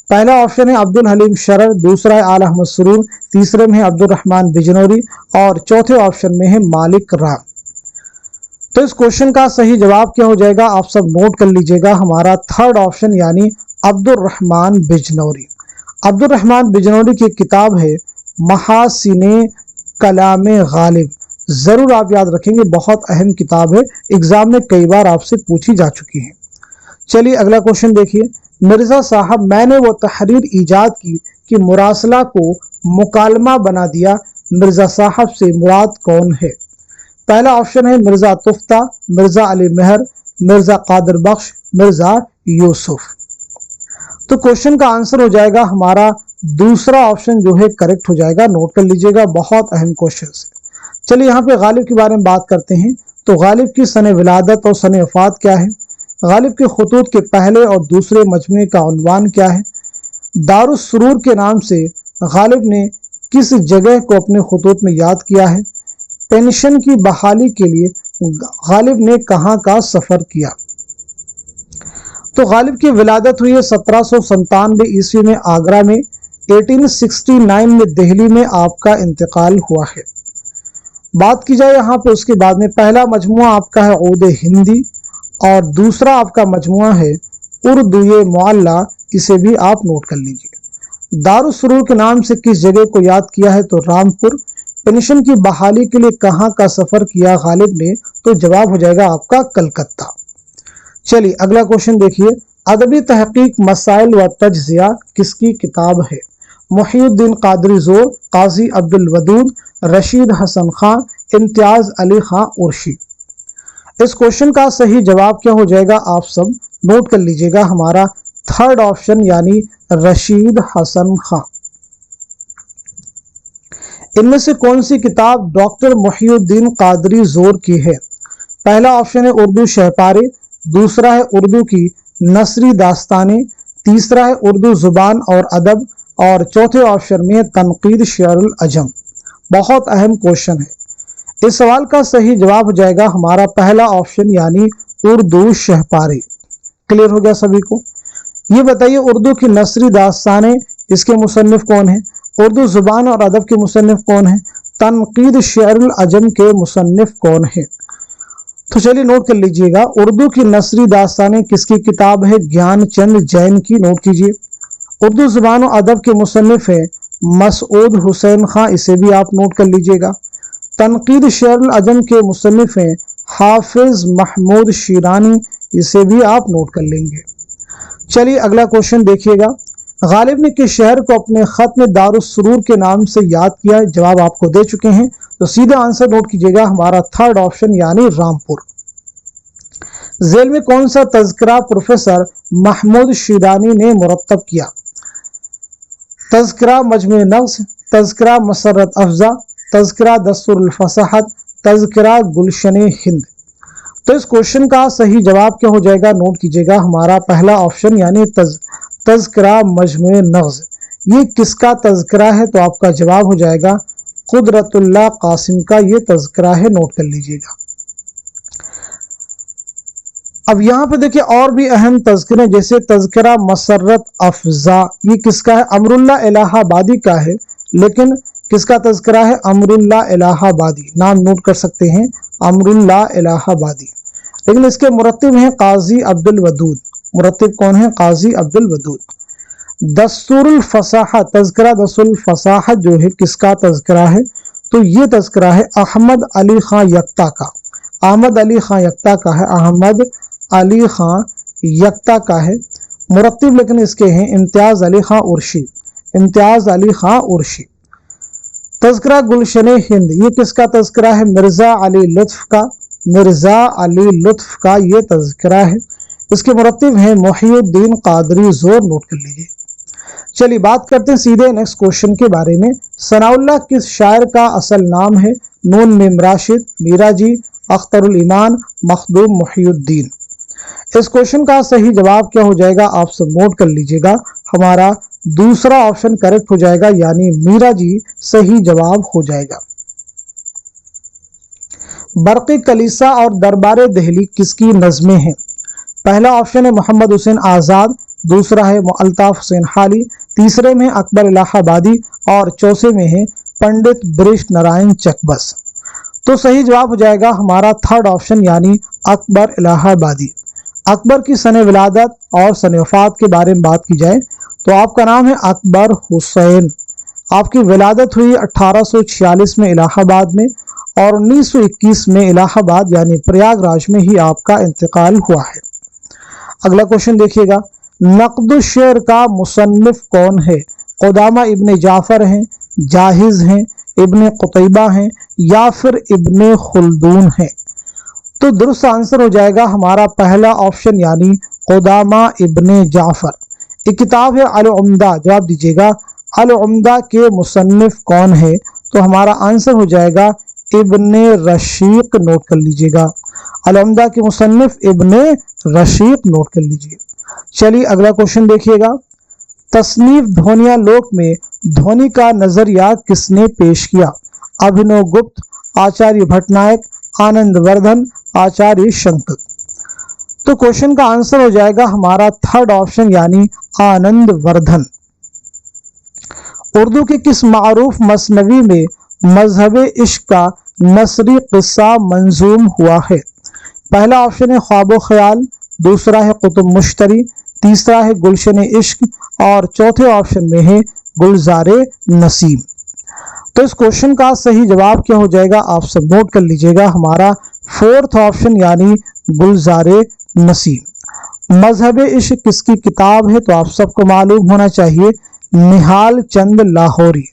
पहला ऑप्शन है अब्दुल हलीम शरर, दूसरा है आला अहमद सुरूर, तीसरे में है अब्दुल रहमान बिजनौरी और चौथे ऑप्शन में है मालिक राम। तो इस क्वेश्चन का सही जवाब क्या हो जाएगा? आप सब नोट कर लीजिएगा, हमारा थर्ड ऑप्शन, यानी अब्दुल रहमान बिजनौरी। अब्दुल रहमान बिजनौरी की किताब है महासिने कलामे गालिब, जरूर आप याद रखेंगे, बहुत अहम किताब है, एग्जाम में कई बार आपसे पूछी जा चुकी है। चलिए अगला क्वेश्चन देखिए। मिर्जा साहब मैंने वो तहरीर ईजाद की कि मुरासला को मुकालमा बना दिया, मिर्जा साहब से मुराद कौन है? पहला ऑप्शन है मिर्जा तुफ्ता, मिर्जा अली मेहर, मिर्जा कादिर बख्श, मिर्जा यूसुफ। तो क्वेश्चन का आंसर हो जाएगा हमारा दूसरा ऑप्शन जो है करेक्ट हो जाएगा, नोट कर लीजिएगा, बहुत अहम क्वेश्चन है। चलिए यहाँ पे गालिब के बारे में बात करते हैं। तो गालिब की सने विलादत और सने वफात क्या है? गालिब के खतूत के पहले और दूसरे मजमे का उन्वान क्या है? दारुस सुरूर के नाम से गालिब ने किस जगह को अपने खतूत में याद किया है? पेंशन की बहाली के लिए गालिब ने कहाँ का सफर किया? तो गालिब की विलादत हुई है 1797 ईस्वी में आगरा में, 1869 में दिल्ली में आपका इंतकाल हुआ है। बात की जाए यहाँ पे उसके बाद में, पहला मजमुआ आपका है औदे हिंदी और दूसरा आपका मजमुआ है उर्दू मुअल्ला, इसे भी आप नोट कर लीजिए। दारुस्सुरूर के नाम से किस जगह को याद किया है? तो रामपुर। पेंशन की बहाली के लिए कहाँ का सफर किया गालिब ने? तो जवाब हो जाएगा आपका कलकत्ता। चलिए अगला क्वेश्चन देखिए, अदबी तहकीक मसाइल व तज्जिया किसकी किताब है? मुहिउद्दीन कादरी ज़ोर, काजी अब्दुल वदूद, रशीद हसन खां, इम्तियाज अली खां उर्शी। इस क्वेश्चन का सही जवाब क्या हो जाएगा? आप सब नोट कर लीजिएगा, हमारा थर्ड ऑप्शन यानी रशीद हसन खां। इनमें से कौन सी किताब डॉक्टर मुहिउद्दीन कादरी ज़ोर की है? पहला ऑप्शन है उर्दू शहपारे, दूसरा है उर्दू की नसरी दास्तानें, तीसरा है उर्दू जुबान और अदब, और चौथे ऑप्शन में तनकीद शेरुल अजम। बहुत अहम क्वेश्चन है। इस सवाल का सही जवाब हो जाएगा हमारा पहला ऑप्शन यानी उर्दू शहपारे। क्लियर हो गया सभी को? ये बताइए उर्दू की नसरी दास्तानें इसके मुसन्निफ कौन है? उर्दू जुबान और अदब के मुसन्निफ कौन है? तनकीद शेरुल अजम के मुसन्निफ कौन है? तो चलिए नोट कर लीजिएगा, उर्दू की नसरी दास्तानें किसकी किताब है? ज्ञानचंद जैन की। नोट कीजिए। उर्दू जुबान और अदब के मुसन्निफ है मसऊद हुसैन खां, इसे भी आप नोट कर लीजिएगा। तनकीद शेरुल अजम के मुसन्निफ हैं हाफिज महमूद शिरानी, इसे भी आप नोट कर लेंगे। चलिए अगला क्वेश्चन देखिएगा, गालिब ने किस शहर को अपने खत में दारुस्सुरूर के नाम से याद किया? जवाब आपको दे चुके हैं, तो सीधा आंसर नोट कीजिएगा, हमारा थर्ड ऑप्शन यानी रामपुर। जेल में कौन सा तज़किरा प्रोफेसर महमूद शिरानी ने मुरत्तब किया? तज़किरा मजमू नग़्ज़, तज़किरा मसरत अफ़ज़ा, तज़किरा दस्तूरुल फ़साहत, तज़किरा गुलशन हिंद। तो इस क्वेश्चन का सही जवाब क्या हो जाएगा? नोट कीजिएगा, हमारा पहला ऑप्शन यानी तज़किरा मजमू नग़्ज़। ये किसका तज़किरा है? तो आपका जवाब हो जाएगा कुदरतुल्लाह कासिम का ये तज़किरा है, नोट कर लीजिएगा। अब यहाँ पे देखिए और भी अहम तज़किरे, जैसे तज़किरा मसरत अफ़ज़ा, ये किसका है? अमरुल्लाह इलाहाबादी का है। लेकिन किसका तज़किरा है? अमरुल्लाह इलाहाबादी। नाम नोट कर सकते हैं, अमरुल्लाह इलाहाबादी। लेकिन इसके मुरत्तिब हैं काजी अब्दुल वदूद। मुरत्तिब कौन है? काजी अब्दुल वदूद। दस्तूरुल फ़साहत, तज़किरा दस्तूरुल फ़साहत जो है किसका तज़किरा है? तो ये तज़किरा है अहमद अली खां यक्ता का। अहमद अली खां यक्ता का है, अहमद अली खां यक्ता का है। मुरत्तिब लेकिन इसके हैं इम्तियाज अली खां उर्शी, इम्तियाज अली खां उर्शी। तज़किरा गुलशन हिंद, ये किसका तज़किरा है? मिर्ज़ा अली लुत्फ़ का, मिर्ज़ा अली लुत्फ़ का ये तज़किरा है। इसके मुरत्तिब हैं मुहिउद्दीन कादरी ज़ोर, नोट कर लीजिए। चलिए बात करते हैं सीधे नेक्स्ट क्वेश्चन के बारे में। सनाउल्लाह किस शायर का असल नाम है? नून मीम राशिद, मीरा जी, अख्तरुल ईमान, मखदूम मुहिउद्दीन। इस क्वेश्चन का सही जवाब क्या हो जाएगा? आप सब नोट कर लीजिएगा, हमारा दूसरा ऑप्शन करेक्ट हो जाएगा, यानी मीरा जी सही जवाब हो जाएगा। बरक़ी कलीसा और दरबार दहली किसकी नज़में हैं? पहला ऑप्शन है मोहम्मद हुसैन आज़ाद, दूसरा है अल्ताफ हुसैन हाली, तीसरे में अकबर इलाहाबादी और चौथे में है पंडित ब्रिश नारायण चकबस। तो सही जवाब हो जाएगा हमारा थर्ड ऑप्शन यानी अकबर इलाहाबादी। अकबर की सन विलादत और सन वफात के बारे में बात की जाए तो आपका नाम है अकबर हुसैन। आपकी विलादत हुई 1846 में इलाहाबाद में और 1921 में इलाहाबाद यानी प्रयागराज में ही आपका इंतकाल हुआ है। अगला क्वेश्चन देखिएगा, नक़्द शेर का मुसन्निफ कौन है? क़ुदामा इब्ने जाफ़र हैं, जाहिज़ हैं, इब्ने क़ुतैबा हैं या फिर इब्ने खुल्दून हैं? तो दुरुस्त आंसर हो जाएगा हमारा पहला ऑप्शन यानी क़ुदामा इब्ने जाफ़र। एक किताब है अल उम्दा, जवाब दीजिएगा अल उम्दा के मुसन्निफ कौन है? तो हमारा आंसर हो जाएगा इब्ने रशीक, नोट कर लीजिएगा। अल उम्दा के मुसन्निफ इब्ने रशीक, नोट कर लीजिए। चलिए अगला क्वेश्चन देखिएगा, तसनीफ ध्वनिया लोक में ध्वनि का नजरिया किसने पेश किया? अभिनव गुप्त, आचार्य भट्टनायक, आनंद वर्धन, आचार्य शंकर। तो क्वेश्चन का आंसर हो जाएगा हमारा थर्ड ऑप्शन यानी आनंद वर्धन। उर्दू के किस मारूफ मसनवी में मजहब इश्क का नसरी किस्सा मंजूम हुआ है? पहला ऑप्शन है ख्वाबो ख्याल, दूसरा है कुतुब मुश्तरी, तीसरा है गुलशन इश्क और चौथे ऑप्शन में है गुलजार नसीम। तो इस क्वेश्चन का सही जवाब क्या हो जाएगा, आप सब नोट कर लीजिएगा, हमारा फोर्थ ऑप्शन यानी गुलजार नसीम। मजहब इश्क किसकी किताब है, तो आप सबको मालूम होना चाहिए निहाल चंद लाहौरी।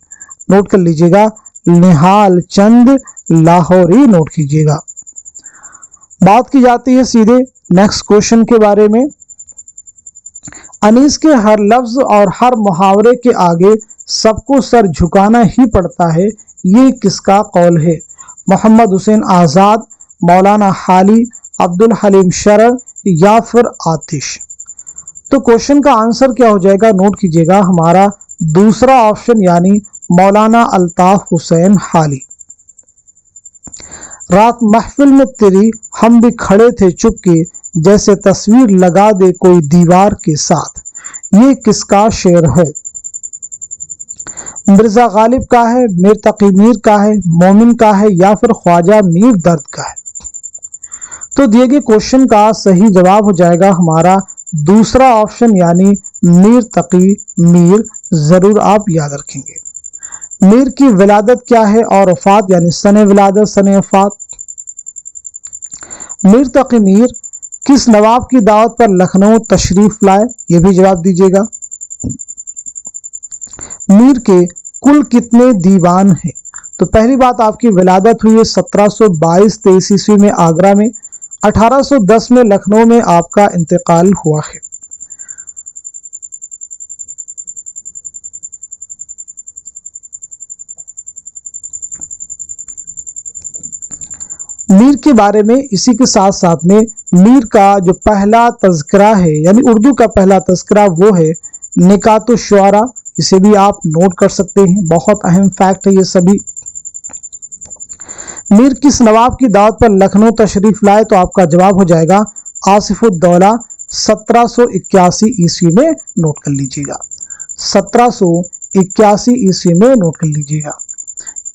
नोट कर लीजिएगा, निहाल चंद लाहौरी नोट कीजिएगा। बात की जाती है सीधे नेक्स्ट क्वेश्चन के बारे में। अनीस के हर लफ्ज और हर मुहावरे के आगे सबको सर झुकाना ही पड़ता है, ये किसका कौल है? मोहम्मद हुसैन आज़ाद, मौलाना हाली, अब्दुल हलीम शरर या फिर आतिश। तो क्वेश्चन का आंसर क्या हो जाएगा, नोट कीजिएगा, हमारा दूसरा ऑप्शन यानी मौलाना अल्ताफ हुसैन हाली। रात महफिल में तेरी हम भी खड़े थे चुपके, जैसे तस्वीर लगा दे कोई दीवार के साथ, ये किसका शेर है? मिर्जा गालिब का है, मीर तकी मीर का है, मोमिन का है या फिर ख्वाजा मीर दर्द का है? तो दिए गए क्वेश्चन का सही जवाब हो जाएगा हमारा दूसरा ऑप्शन यानी मीर तकी मीर। जरूर आप याद रखेंगे। मीर की विलादत क्या है और वफात यानी सने विलादत सने वफात। मीर तकी मीर किस नवाब की दावत पर लखनऊ तशरीफ लाए, यह भी जवाब दीजिएगा। मीर के कुल कितने दीवान हैं? तो पहली बात, आपकी विलादत हुई है 1722-23 ईस्वी में आगरा में, 1810 में लखनऊ में आपका इंतकाल हुआ है। मीर के बारे में इसी के साथ साथ में मीर का जो पहला तज़किरा है यानी उर्दू का पहला तज़किरा वो है निकातुश शुआरा, इसे भी आप नोट कर सकते हैं, बहुत अहम फैक्ट है ये सभी। मीर किस नवाब की दावत पर लखनऊ तशरीफ लाए, तो आपका जवाब हो जाएगा आसिफुद्दौला 1781 ईस्वी में नोट कर लीजिएगा, 1781 ईस्वी में नोट कर लीजिएगा।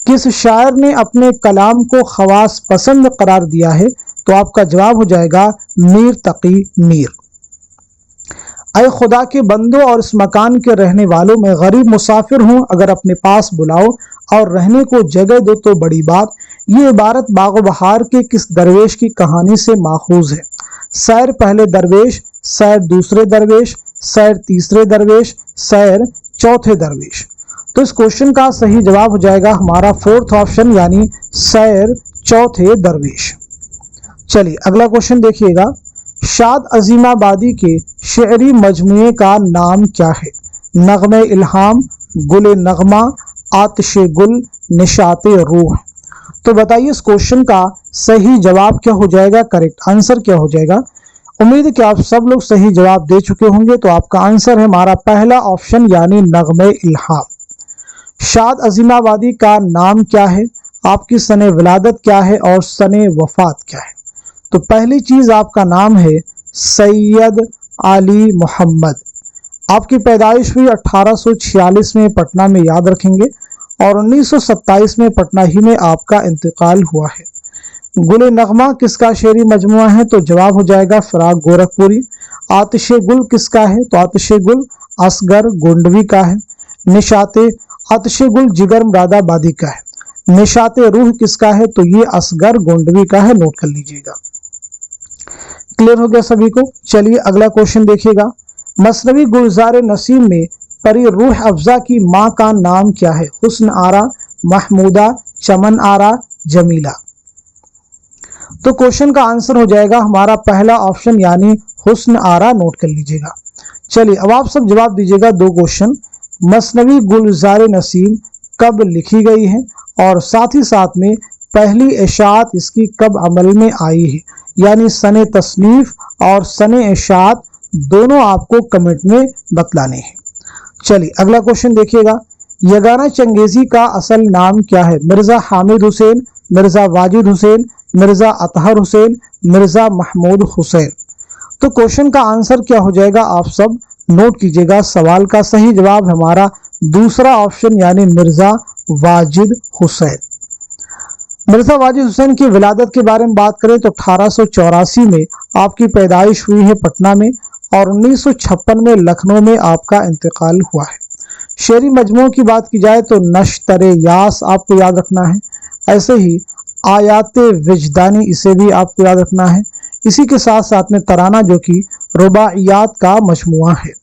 किस शायर ने अपने कलाम को खवास पसंद करार दिया है, तो आपका जवाब हो जाएगा मीर तकी मीर। अय खुदा के बंदो और इस मकान के रहने वालों, में गरीब मुसाफिर हूँ, अगर अपने पास बुलाओ और रहने को जगह दो तो बड़ी बात। ये इबारत बागो बहार के किस दरवेश की कहानी से माखूज है? सैर पहले दरवेश, सैर दूसरे दरवेश, सैर तीसरे दरवेश, सैर चौथे दरवेश। तो इस क्वेश्चन का सही जवाब हो जाएगा हमारा फोर्थ ऑप्शन यानी सैर चौथे दरवेश। चलिए अगला क्वेश्चन देखिएगा। शाद अजीमाबादी के शेरी मजमूए का नाम क्या है? नगमे इल्हाम, गुले नगमा, आतिशे गुल, निशाते रूह। तो बताइए इस क्वेश्चन का सही जवाब क्या हो जाएगा, करेक्ट आंसर क्या हो जाएगा? उम्मीद है कि आप सब लोग सही जवाब दे चुके होंगे। तो आपका आंसर है हमारा पहला ऑप्शन यानी नगमे इल्हाम। शाद अजीमाबादी का नाम क्या है, आपकी सने विलादत क्या है और सने वफात क्या है? तो पहली चीज आपका नाम है सैयद अली मोहम्मद। आपकी पैदाइश हुई 1846 में पटना में, याद रखेंगे, और 1927 में पटना ही में आपका इंतकाल हुआ है। गुले नगमा किसका शेरी मजमुआ है, तो जवाब हो जाएगा फिराक गोरखपुरी। आतिशे गुल किसका है, तो आतिशे गुल असगर गोंडवी का है। निशाते आतिशे गुल जिगर मुरादाबादी का है। निशाते रूह किसका है, तो ये असगर गोंडवी का है, नोट कर लीजिएगा। क्लियर हो गया सभी को? चलिए अगला क्वेश्चन देखिएगा। मसनवी गुलजार नसीम में परी रूह अफजा की माँ का नाम क्या है? हुस्न आरा, महमूदा, चमन आरा, जमीला। तो क्वेश्चन का आंसर हो जाएगा हमारा पहला ऑप्शन यानी हुस्न आरा, नोट कर लीजिएगा। चलिए अब आप सब जवाब दीजिएगा दो क्वेश्चन। मसनवी गुलजार नसीम कब लिखी गई है और साथ ही साथ में पहली इशाअत इसकी कब अमल में आई है, यानी सने तसनीफ और सने इशाअत दोनों आपको कमेंट में बतलाने हैं। चलिए अगला क्वेश्चन देखिएगा। यगाना चंगेजी का असल नाम क्या है? मिर्जा हामिद हुसैन, मिर्जा वाजिद हुसैन, मिर्जा अतहर हुसैन, मिर्जा महमूद हुसैन। तो क्वेश्चन का आंसर क्या हो जाएगा, आप सब नोट कीजिएगा। सवाल का सही जवाब हमारा दूसरा ऑप्शन यानी मिर्जा वाजिद हुसैन। मिर्जा वाजिद हुसैन की विलादत के बारे में बात करें तो 1884 में आपकी पैदाइश हुई है पटना में, और 1956 में लखनऊ में आपका इंतकाल हुआ है। शेरी मजमू की बात की जाए तो नश्तरे यास आपको याद रखना है। ऐसे ही आयाते विजदानी, इसे भी आपको याद रखना है। इसी के साथ साथ में तराना जो कि रुबाइयात का मजमुआ है।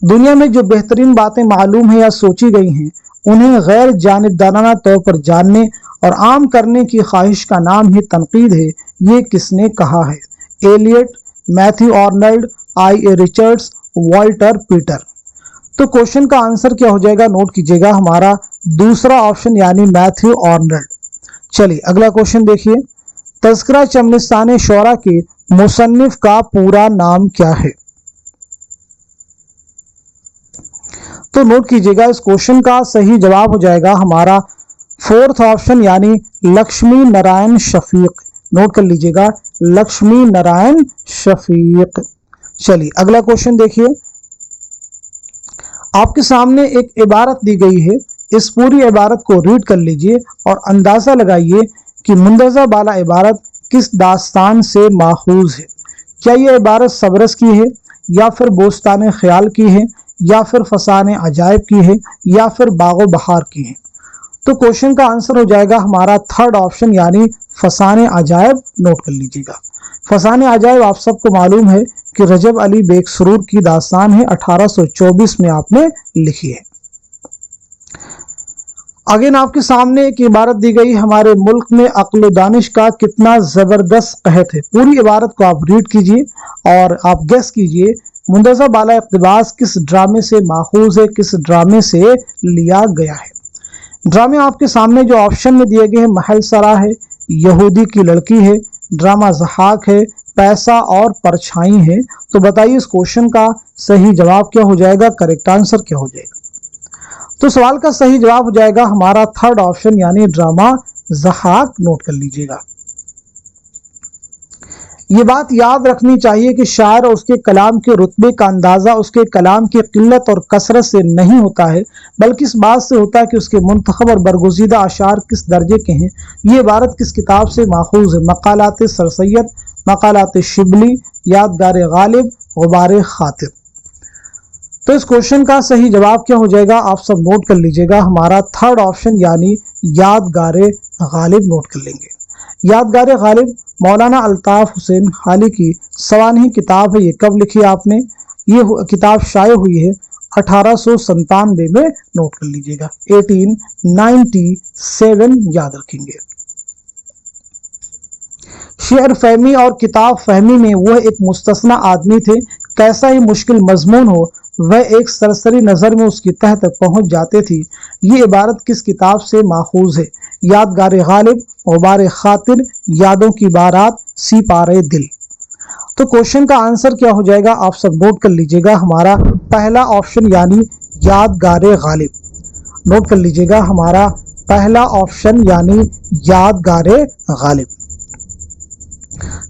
दुनिया में जो बेहतरीन बातें मालूम है या सोची गई हैं उन्हें गैर जानिबदाराना तौर पर जानने और आम करने की ख्वाहिश का नाम ही तनकीद है। ये किसने कहा है? Eliot, Matthew Arnold, I A Richards, Walter Pater. तो क्वेश्चन का आंसर क्या हो जाएगा? नोट कीजिएगा, हमारा दूसरा ऑप्शन यानी मैथ्यू आर्नल्ड। चलिए अगला क्वेश्चन देखिए, तज़किरा चमनिस्तान शोरा के मुसन्निफ का पूरा नाम क्या है? तो नोट कीजिएगा, इस क्वेश्चन का सही जवाब हो जाएगा हमारा फोर्थ ऑप्शन यानी लक्ष्मी नारायण शफीक। नोट कर लीजिएगा, लक्ष्मी नारायण शफीक। चलिए अगला क्वेश्चन देखिए, आपके सामने एक इबारत दी गई है, इस पूरी इबारत को रीड कर लीजिए और अंदाजा लगाइए कि मुंदज़ा बाला इबारत किस दास्तान से माखूज है। क्या यह इबारत सबरस की है, या फिर बोस्तान ख्याल की है, या फिर फसान अजायब की है, या फिर बागो बहार की है? तो क्वेश्चन का आंसर हो जाएगा हमारा थर्ड ऑप्शन यानी फसान अजायब। नोट कर लीजिएगा, फसान अजायब आप सबको मालूम है कि रजब अली बेग सुरूर की दास्तान है, 1824 में आपने लिखी है। अगेन आपके सामने एक इबारत दी गई, हमारे मुल्क में अक्ल दानिश का कितना जबरदस्त कहत है। पूरी इबारत को आप रीड कीजिए और आप गेस कीजिए मुंदज़ा बाला इक़्तिबास किस ड्रामे से माखूज है, किस ड्रामे से लिया गया है। ड्रामे आपके सामने जो ऑप्शन में दिए गए हैं, महल सरा है, यहूदी की लड़की है, ड्रामा ज़हाक है, पैसा और परछाई है। तो बताइए इस क्वेश्चन का सही जवाब क्या हो जाएगा, करेक्ट आंसर क्या हो जाएगा? तो सवाल का सही जवाब हो जाएगा हमारा थर्ड ऑप्शन यानी ड्रामा ज़हाक। नोट कर लीजिएगा। ये बात याद रखनी चाहिए कि शायर और उसके कलाम के रुतबे का अंदाज़ा उसके कलाम की किल्लत और कसरत से नहीं होता है, बल्कि इस बात से होता है कि उसके मुंतखब और बरगुज़ीदा अशार किस दर्जे के हैं। ये इबारत किस किताब से माखूज है? मकालात सर सैयद, मकालात शिबली, यादगार गालिब, गुबार खातिर। तो इस क्वेश्चन का सही जवाब क्या हो जाएगा? आप सब नोट कर लीजिएगा, हमारा थर्ड ऑप्शन यानी यादगार गालिब। नोट कर लेंगे। यादगार गालिब मौलाना अल्ताफ हुसैन हाली की सवानही किताब है। ये कब लिखी आपने? ये किताब शाये हुई है 1897 में। नोट कर लीजिएगा, 1897 याद रखेंगे। शेर फहमी और किताब फहमी में वह एक मुस्तस्ना आदमी थे, कैसा ही मुश्किल मजमून हो वह एक सरसरी नज़र में उसकी तह तक पहुंच जाते थी। ये इबारत किस किताब से माखूज है? यादगार गालिब, गुबार खातिर, यादों की बारात, सिपारे दिल। तो क्वेश्चन का आंसर क्या हो जाएगा? आप सब नोट कर लीजिएगा, हमारा पहला ऑप्शन यानी यादगार गालिब। नोट कर लीजिएगा, हमारा पहला ऑप्शन यानी यादगार गालिब।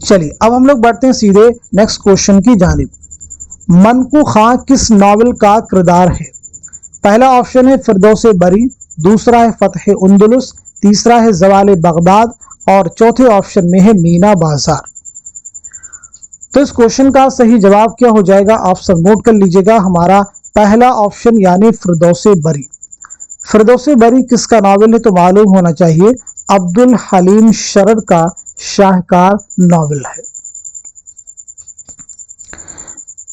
चलिए अब हम लोग बढ़ते हैं सीधे नेक्स्ट क्वेश्चन की जानिब। मनकू खां किस नॉवल का किरदार है? पहला ऑप्शन है फिरदौसे बरी, दूसरा है फतह उंदुलुस, तीसरा है जवाल बगदाद और चौथे ऑप्शन में है मीना बाजार। तो इस क्वेश्चन का सही जवाब क्या हो जाएगा? आप सब नोट कर लीजिएगा, हमारा पहला ऑप्शन यानी फिरदौसे बरी। फिरदौसे बरी किसका नॉवल है? तो मालूम होना चाहिए अब्दुल हलीम शरर का शाहकार नॉवल है।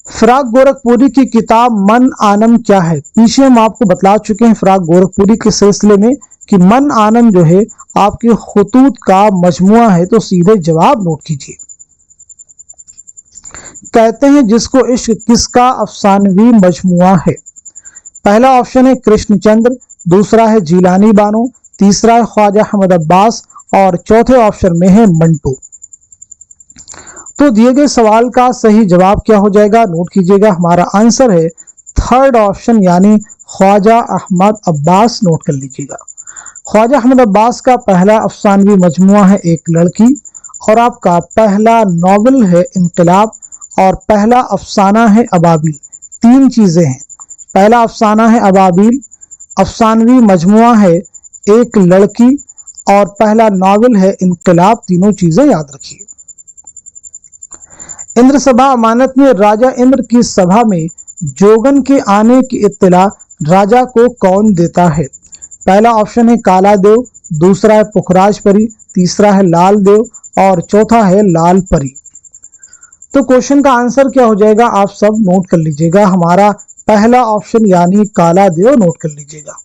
फिराक गोरखपुरी की किताब मन आनम क्या है? पीछे हम आपको बतला चुके हैं फिराक गोरखपुरी के सिलसिले में कि मन आनम जो है आपके खुतूत का मजमुआ है। तो सीधे जवाब नोट कीजिए। कहते हैं जिसको इश्क किसका अफसानवी मजमुआ है? पहला ऑप्शन है कृष्णचंद्र, दूसरा है जीलानी बानो, तीसरा है ख्वाजा अहमद अब्बास और चौथे ऑप्शन में है मंटू। तो दिए गए सवाल का सही जवाब क्या हो जाएगा? नोट कीजिएगा, हमारा आंसर है थर्ड ऑप्शन यानी ख्वाजा अहमद अब्बास। नोट कर लीजिएगा, ख्वाजा अहमद अब्बास का पहला अफसानवी मजमुआ है एक लड़की, और आपका पहला नॉवल है इनकलाब, और पहला अफसाना है अबाबिल। तीन चीजें हैं, पहला अफसाना है अबाबिल, अफसानवी मजमुआ है एक लड़की और पहला नॉवल है इनकलाब। तीनों चीजें याद रखिए। इंद्र सभा अमानत में राजा इंद्र की सभा में जोगन के आने की इत्तला राजा को कौन देता है? पहला ऑप्शन है काला देव, दूसरा है पुखराज परी, तीसरा है लाल देव और चौथा है लाल परी। तो क्वेश्चन का आंसर क्या हो जाएगा आप सब नोट कर लीजिएगा, हमारा पहला ऑप्शन यानी काला देव नोट कर लीजिएगा।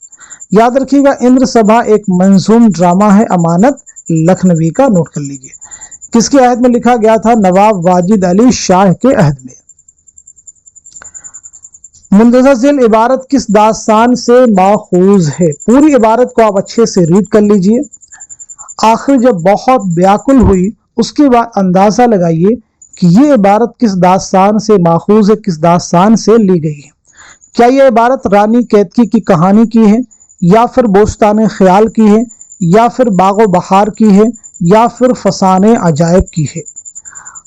याद रखिएगा इंद्र सभा एक मंजूम ड्रामा है अमानत लखनवी का, नोट कर लीजिए। किसके अहद में लिखा गया था? नवाब वाजिद अली शाह के अहद में। मुंतज़र झेल इबारत किस दास्तान से माखूज है? पूरी इबारत को आप अच्छे से रीड कर लीजिए। आखिर जब बहुत व्याकुल हुई उसके बाद अंदाजा लगाइए कि ये इबारत किस दास्तान से माखूज है, किस दास्तान से ली गई है। क्या यह इबारत रानी कैतकी की कहानी की है, या फिर बोस्तान ख्याल की है, या फिर बागो बहार की है, या फिर फसाने अजायब की है?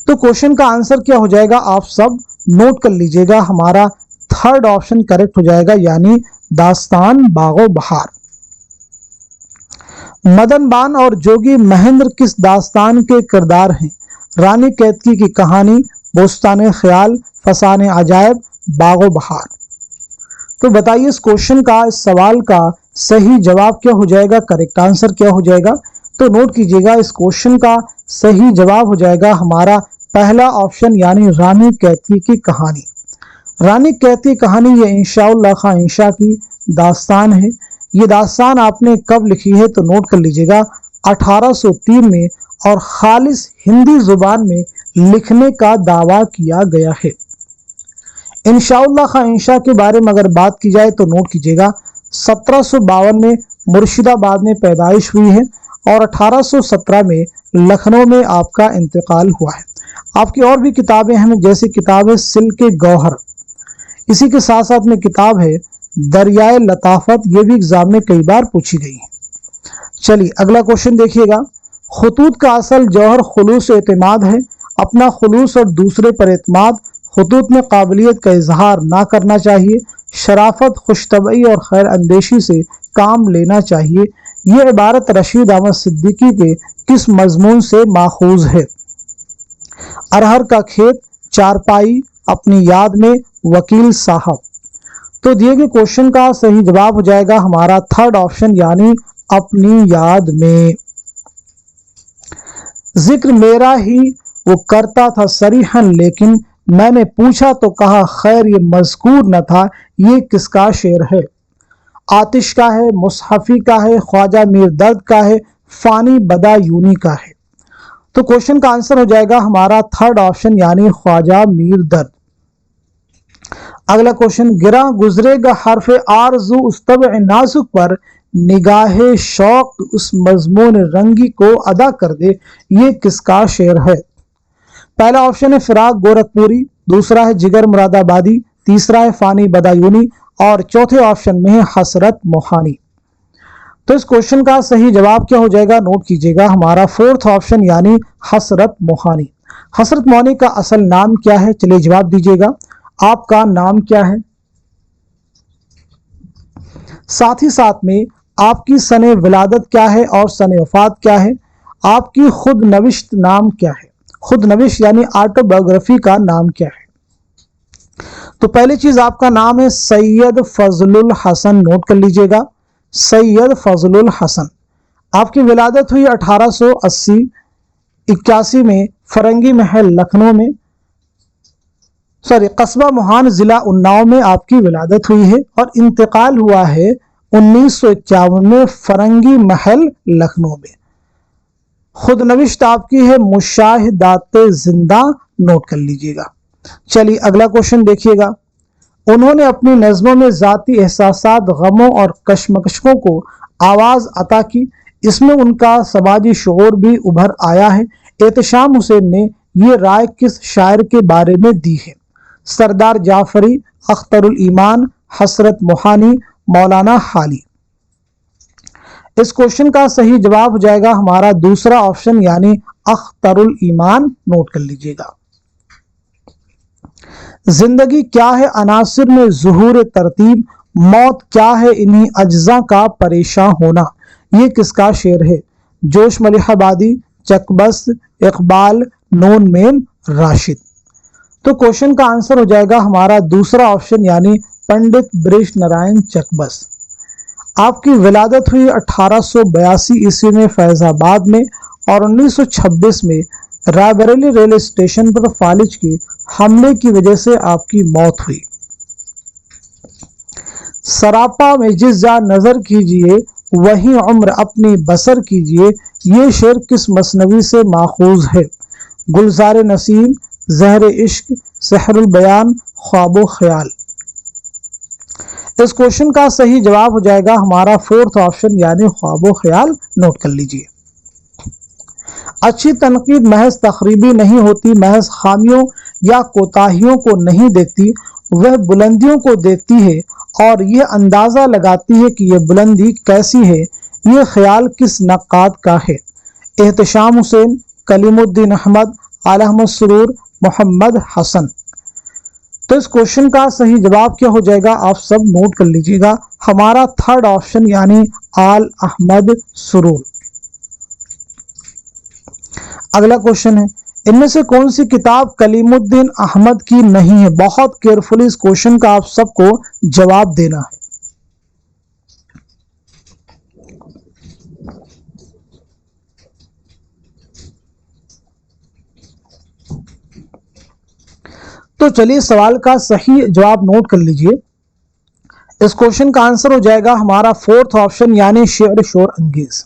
तो क्वेश्चन का आंसर क्या हो जाएगा आप सब नोट कर लीजिएगा, हमारा थर्ड ऑप्शन करेक्ट हो जाएगा यानी दास्तान बागो बहार। मदन बान और जोगी महेंद्र किस दास्तान के किरदार हैं? रानी कैतकी की कहानी, बोस्तान ख्याल, फसाने अजायब, बागो बहार। तो बताइए इस क्वेश्चन का, इस सवाल का सही जवाब क्या हो जाएगा, करेक्ट आंसर क्या हो जाएगा? तो नोट कीजिएगा इस क्वेश्चन का सही जवाब हो जाएगा हमारा पहला ऑप्शन यानी रानी कैतकी की कहानी। रानी कैतकी कहानी ये इंशाउल्लाह खां इंशा की दास्तान है। ये दास्तान आपने कब लिखी है? तो नोट कर लीजिएगा 1803 में, और खालिस हिंदी जुबान में लिखने का दावा किया गया है। इंशाउल्लाह खां इंशा के बारे में अगर बात की जाए तो नोट कीजिएगा 1752 में मुर्शिदाबाद में पैदाइश हुई है और 1817 में लखनऊ में आपका इंतकाल हुआ है। आपकी और भी किताबें हैं, जैसी किताब है सिल्क गौहर, इसी के साथ साथ में किताब है दरियाए लताफत, ये भी एग्जाम में कई बार पूछी गई है। चलिए अगला क्वेश्चन देखिएगा। खुतूत का असल जौहर खुलूस एतमाद है। अपना खुलूस और दूसरे पर एतमाद, खुतूत में काबिलियत का इजहार ना करना चाहिए, शराफत, खुशतबई और खैर अंदेशी से काम लेना चाहिए। ये इबारत रशीद अहमद सिद्दीकी के किस मजमून से माखूज है? अरहर का खेत, चारपाई, अपनी याद में, वकील साहब। तो दिए गए क्वेश्चन का सही जवाब हो जाएगा हमारा थर्ड ऑप्शन यानी अपनी याद में। जिक्र मेरा ही वो करता था सरीहन, लेकिन मैंने पूछा तो कहा खैर ये मज़कूर न था। ये किसका शेर है? आतिश का है, मुसहफी का है, ख्वाजा मीर दर्द का है, फानी बदायूनी का है? तो क्वेश्चन का आंसर हो जाएगा हमारा थर्ड ऑप्शन यानी ख्वाजा मीर दर्द। अगला क्वेश्चन, गिरा गुजरेगा हरफे आरजू उस तब नाजुक पर, निगाहे शौक उस मजमून रंगी को अदा कर दे। ये किसका शेर है? पहला ऑप्शन है फिराक गोरखपुरी, दूसरा है जिगर मुरादाबादी, तीसरा है फानी बदायूनी और चौथे ऑप्शन में है हसरत मोहानी। तो इस क्वेश्चन का सही जवाब क्या हो जाएगा? नोट कीजिएगा, हमारा फोर्थ ऑप्शन यानी हसरत मोहानी। हसरत मोहानी का असल नाम क्या है? चलिए जवाब दीजिएगा, आपका नाम क्या है? साथ ही साथ में आपकी सने विलादत क्या है और सने वफात क्या है? आपकी खुद नविश्त नाम क्या है? खुद नविश यानी ऑटोबायोग्राफी का नाम क्या है? तो पहली चीज आपका नाम है सैयद फजलुल हसन, नोट कर लीजिएगा, सैयद फजलुल हसन। आपकी विलादत हुई 1880-81 में फरंगी महल लखनऊ में, कस्बा मोहान जिला उन्नाव में आपकी विलादत हुई है और इंतकाल हुआ है 1951 में फरंगी महल लखनऊ में। खुद नविश्त आपकी है मुशाहिदाते जिंदा, नोट कर लीजिएगा। चलिए अगला क्वेश्चन देखिएगा। उन्होंने अपनी नज़्मों में ज़ाती एहसासात, गमों और कशमकशों को आवाज़ अता की। इसमें उनका समाजी शऊर भी उभर आया है। एहतशाम हुसैन ने ये राय किस शायर के बारे में दी है? सरदार जाफरी, अख्तरुल ईमान, हसरत मोहानी, मौलाना हाली। इस क्वेश्चन का सही जवाब हो जाएगा हमारा दूसरा ऑप्शन यानी अख्तरुल ईमान, नोट कर लीजिएगा। जिंदगी क्या है अनासिर में ज़ुहूर तरतीब, मौत क्या है इन्हीं अज्जा का परेशान होना। ये किसका शेर है? जोश मलिहाबादी, चकबस, इकबाल, नून मेम राशिद। तो क्वेश्चन का आंसर हो जाएगा हमारा दूसरा ऑप्शन यानी पंडित बृज नारायण चकबस। आपकी विलादत हुई 1882 ईस्वी में फैजाबाद में और 1926 में रायबरेली रेलवे स्टेशन पर फालिज के हमले की वजह से आपकी मौत हुई। सरापा में जिस जा नजर कीजिए वही उम्र अपनी बसर कीजिए, ये शेर किस मसनवी से माखूज है? गुलजार नसीम, जहर इश्क, सहरुल बयान, ख्वाबो ख्याल। इस क्वेश्चन का सही जवाब हो जाएगा हमारा फोर्थ ऑप्शन यानी ख्वाबो ख्याल। नोट कर लीजिए। अच्छी तनकीद महज तखरीबी नहीं होती, महज खामियों या कोताहियों को नहीं देखती, वह बुलंदियों को देखती है और यह अंदाजा लगाती है कि यह बुलंदी कैसी है, यह ख्याल किस नक्काद का है। एहतशाम हुसैन, कलीमुद्दीन अहमद, आला अहमद सुरूर, मोहम्मद हसन। तो इस क्वेश्चन का सही जवाब क्या हो जाएगा, आप सब नोट कर लीजिएगा, हमारा थर्ड ऑप्शन यानी आल अहमद सुरूर। अगला क्वेश्चन है, इनमें से कौन सी किताब कलीमुद्दीन अहमद की नहीं है? बहुत केयरफुली इस क्वेश्चन का आप सबको जवाब देना है। तो चलिए सवाल का सही जवाब नोट कर लीजिए। इस क्वेश्चन का आंसर हो जाएगा हमारा फोर्थ ऑप्शन यानी शेर शोर अंगेज।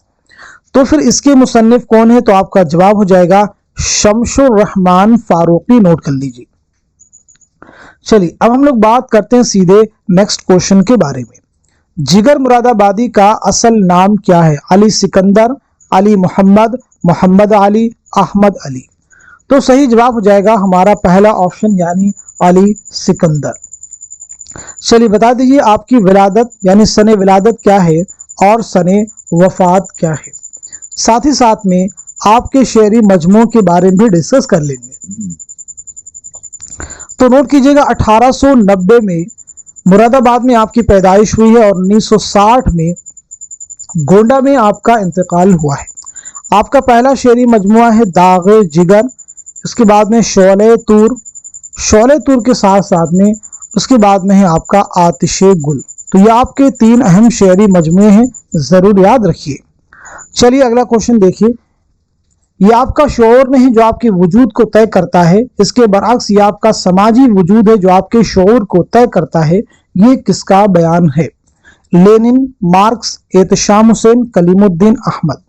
तो फिर इसके मुसन्निफ कौन है? तो आपका जवाब हो जाएगा शमशुर रहमान फारूकी। नोट कर लीजिए। चलिए अब हम लोग बात करते हैं सीधे नेक्स्ट क्वेश्चन के बारे में। जिगर मुरादाबादी का असल नाम क्या है? अली सिकंदर, अली मोहम्मद, मोहम्मद अली, अहमद अली। तो सही जवाब हो जाएगा हमारा पहला ऑप्शन यानी अली सिकंदर। चलिए बता दीजिए आपकी विलादत यानी सने विलादत क्या है और सने वफात क्या है। साथ ही साथ में आपके शेरी मजमू के बारे में भी डिस्कस कर लेंगे। तो नोट कीजिएगा 1890 में मुरादाबाद में आपकी पैदाइश हुई है और 1960 में गोंडा में आपका इंतकाल हुआ है। आपका पहला शेरी मजमुआ है दागे जिगर, उसके बाद में शोले तूर के साथ साथ में उसके बाद में है आपका आतिशे गुल। तो ये आपके तीन अहम शेरी मजमुए हैं, जरूर याद रखिए। चलिए अगला क्वेश्चन देखिए। ये आपका शोर नहीं जो आपके वजूद को तय करता है, इसके बरअक्स ये आपका समाजी वजूद है जो आपके शोर को तय करता है। ये किसका बयान है? Lenin, Marx, Ehtesham Hussain, Kaleemuddin Ahmad.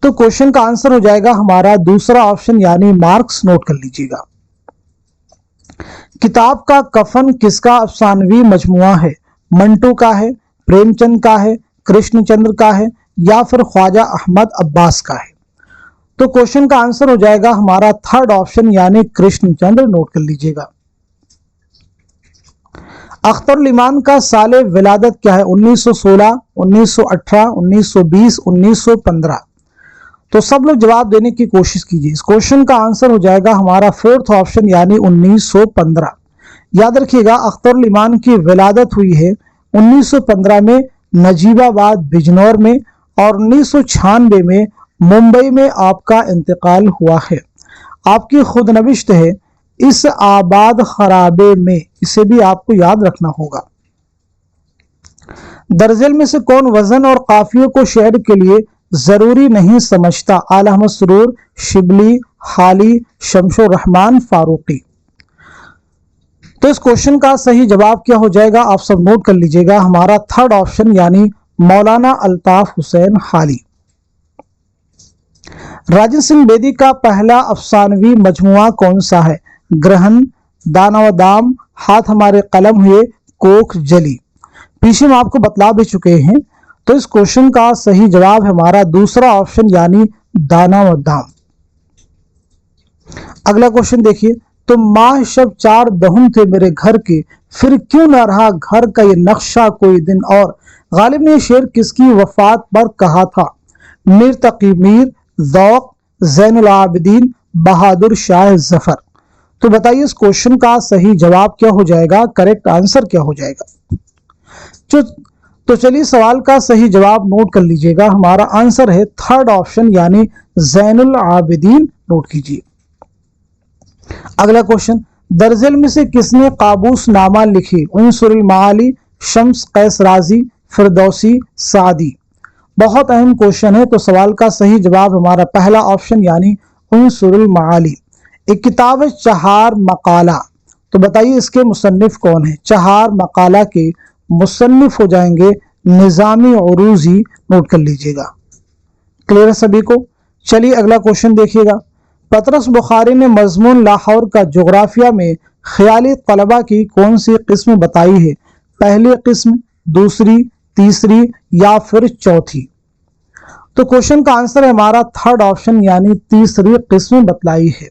तो क्वेश्चन का आंसर हो जाएगा हमारा दूसरा ऑप्शन यानी मार्क्स। नोट कर लीजिएगा। किताब का कफन किसका अफसानवी मजमुआ है? मंटू का है, प्रेमचंद का है, कृष्णचंद्र का है या फिर ख्वाजा अहमद अब्बास का है? तो क्वेश्चन का आंसर हो जाएगा हमारा थर्ड ऑप्शन यानी कृष्णचंद्र। नोट कर लीजिएगा। अख्तर इमान का साले विलादत क्या है? 1916, 1918, 1920, 1915। तो सब लोग जवाब देने की कोशिश कीजिए। इस क्वेश्चन का आंसर हो जाएगा हमारा फोर्थ ऑप्शन यानी 1915। याद रखिएगा अख्तर इमान की विलादत हुई है 1915 में नजीबाबाद बिजनौर में और 1996 में मुंबई में आपका इंतकाल हुआ है। आपकी खुदनविश्त है इस आबाद खराबे में, इसे भी आपको याद रखना होगा। दरअसल में से कौन वजन और काफियों को शेर के लिए जरूरी नहीं समझता? आला अहमद सुरूर, शिबली, हाली, शमशुर रहमान फारूकी। तो इस क्वेश्चन का सही जवाब क्या हो जाएगा, आप सब नोट कर लीजिएगा, हमारा थर्ड ऑप्शन यानी मौलाना अल्ताफ हुसैन हाली। राजेंद्र सिंह बेदी का पहला अफसानवी मजमुआ कौन सा है? ग्रहण, दाना व दाम, हाथ हमारे कलम हुए, कोख जली। पीछे में आपको बतला भी चुके हैं। तो इस क्वेश्चन का सही जवाब है हमारा दूसरा ऑप्शन यानी दाना व दाम। अगला क्वेश्चन देखिए। तो माह शब चार दहुम थे मेरे घर के, फिर क्यों ना रहा घर का ये नक्शा कोई दिन और। गालिब ने शेर किसकी वफात पर कहा था? मीर तकी मीर, ज़ौक, ज़ैनुल आबिदीन, बहादुर शाह जफर। तो बताइए इस क्वेश्चन का सही जवाब क्या हो जाएगा, करेक्ट आंसर क्या हो जाएगा। तो चलिए सवाल का सही जवाब नोट कर लीजिएगा, हमारा आंसर है थर्ड ऑप्शन यानी ज़ैनुल आबिदीन। नोट कीजिए। अगला क्वेश्चन। दरअसल में से किसने काबूस नामा लिखी? उनसुरुल माली, शम्स, कैस राजी, फिरदौसी, सादी। बहुत अहम क्वेश्चन है, तो सवाल का सही जवाब हमारा पहला ऑप्शन यानी उनसुरुल माली। एक किताब है चहार मकाला, तो बताइए इसके मुसन्निफ कौन है? चहार मकाला के मुसन्निफ हो जाएंगे निजामी उरूजी, नोट कर लीजिएगा। क्लियर है सभी को? चलिए अगला क्वेश्चन देखिएगा। पतरस बुखारी ने मजमून लाहौर का जोग्राफिया में ख्याली तलबा की कौन सी किस्म बताई है? पहली किस्म, दूसरी, तीसरी या फिर चौथी? तो क्वेश्चन का आंसर है हमारा थर्ड ऑप्शन यानी तीसरी किस्म बतलाई है।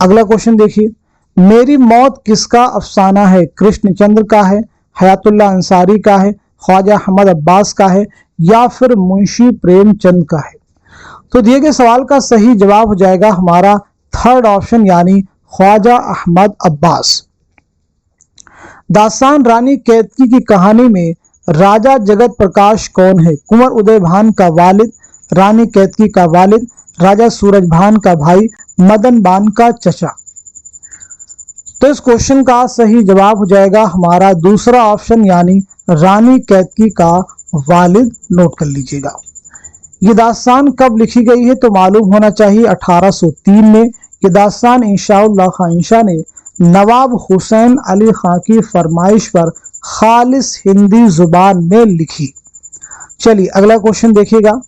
अगला क्वेश्चन देखिए, मेरी मौत किसका अफसाना है? कृष्णचंद्र का है, हयातुल्लाह अंसारी का है, ख्वाजा अहमद अब्बास का है या फिर मुंशी प्रेमचंद का है? तो दिए गए सवाल का सही जवाब हो जाएगा हमारा थर्ड ऑप्शन यानी ख्वाजा अहमद अब्बास। दास्तान रानी कैतकी की कहानी में राजा जगत प्रकाश कौन है? कुंवर उदयभान का वालिद, रानी कैतकी का वालिद, राजा सूरजभान का भाई, मदन बान का चचा? तो इस क्वेश्चन का सही जवाब हो जाएगा हमारा दूसरा ऑप्शन यानी रानी कैतकी का वालिद, नोट कर लीजिएगा। ये दास्तान कब लिखी गई है? तो मालूम होना चाहिए 1803 में। ये दास्तान इंशाअल्लाह खां इंशा ने नवाब हुसैन अली खां की फरमाइश पर खालिस हिंदी जुबान में लिखी। चलिए अगला क्वेश्चन देखिएगा।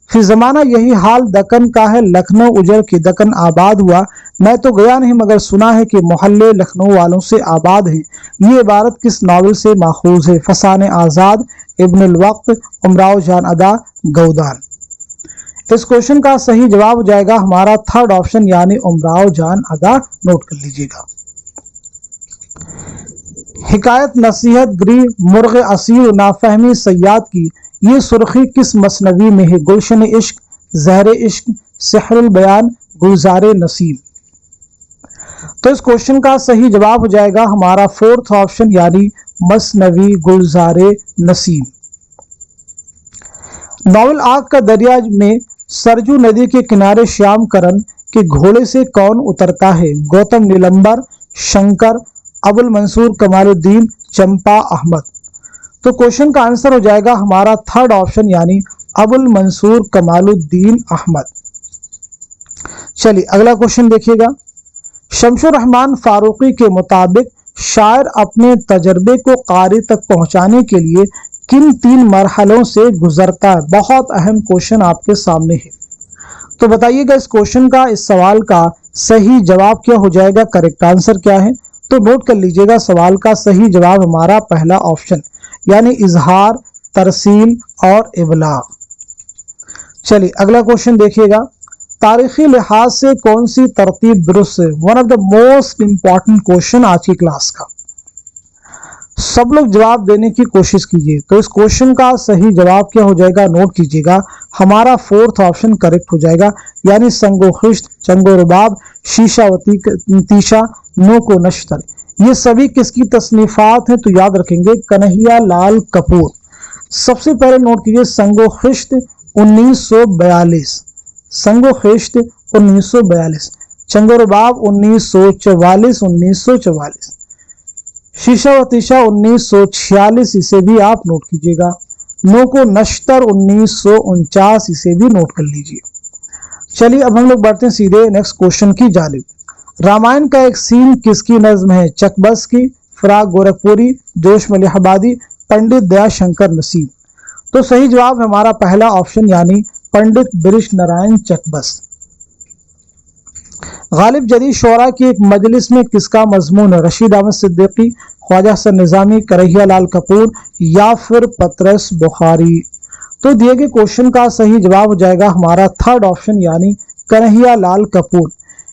फिर जमाना यही हाल दक्कन का है, लखनऊ उजड़ के दक्कन आबाद हुआ। मैं तो गया नहीं मगर सुना है कि मोहल्ले लखनऊ वालों से आबाद हैं। ये इबारत किस नावल से माखूज है? फसाने आजाद, इब्नुल वक्त, उमराव जान अदा, गौदान? इस क्वेश्चन का सही जवाब हो जाएगा हमारा थर्ड ऑप्शन यानी उमराव जान अदा, नोट कर लीजिएगा। हिकायत नसीहत गृह मुर्ग असीर नाफहमी सयाद की ये सुर्खी किस मसनवी में है? गुलशन इश्क, जहर इश्क, सिहरुल बयान, गुलजार नसीम? तो इस क्वेश्चन का सही जवाब हो जाएगा हमारा फोर्थ ऑप्शन यानी मसनवी गुलजार नसीम। नॉवल आग का दरिया में सरजू नदी के किनारे श्याम करण के घोड़े से कौन उतरता है? गौतम नीलंबर, शंकर, अबुल मंसूर कमालुद्दीन, चंपा अहमद? तो क्वेश्चन का आंसर हो जाएगा हमारा थर्ड ऑप्शन यानी अबुल मंसूर कमालुद्दीन अहमद। चलिए अगला क्वेश्चन देखिएगा। शमशुर रहमान फारूकी के मुताबिक शायर अपने तजर्बे को कारी तक पहुंचाने के लिए किन 3 मरहलों से गुजरता है? बहुत अहम क्वेश्चन आपके सामने है, तो बताइएगा इस क्वेश्चन का, इस सवाल का सही जवाब क्या हो जाएगा? करेक्ट आंसर क्या है? तो नोट कर लीजिएगा, सवाल का सही जवाब हमारा पहला ऑप्शन यानी इजहार, तरसील और इबलाग। चलिए अगला क्वेश्चन देखिएगा। तारीखी लिहाज से कौन सी तरतीब दुरुस्त है? One of the most important question आज की क्लास का, सब लोग जवाब देने की कोशिश कीजिए। तो इस क्वेश्चन का सही जवाब क्या हो जाएगा? नोट कीजिएगा, हमारा फोर्थ ऑप्शन करेक्ट हो जाएगा यानी संगो खिश्त, चंगो रुबाब, शीशावती तीशा, नो को नश्तर। ये सभी किसकी तसनीफात हैं? तो याद रखेंगे कन्हैया लाल कपूर। सबसे पहले नोट कीजिए संगो खिश्त 1942, संगो खिश्त 1942, चंगो रुबाब 1944, शीशावतीशा 1946, इसे भी आप नोट कीजिएगा। नो को नश्तर 1949, इसे भी नोट कर लीजिए। चलिए अब हम लोग बढ़ते हैं सीधे नेक्स्ट क्वेश्चन की जानिब। रामायण का एक सीन किसकी नज्म है? चकबस की, फराग गोरखपुरी, जोश मलिहाबादी, पंडित दयाशंकर नसीम? तो सही जवाब हमारा पहला ऑप्शन यानी पंडित बिरिश नारायण चकबस। गालिब जदीद शोरा की एक मजलिस में किसका मजमून है? रशीद अहमद सिद्दीकी, ख्वाजा हसन निजामी, कन्हैया लाल कपूर या फिर पतरस बुखारी? तो दिए गए क्वेश्चन का सही जवाब हो जाएगा हमारा थर्ड ऑप्शन यानी कन्हैया लाल कपूर।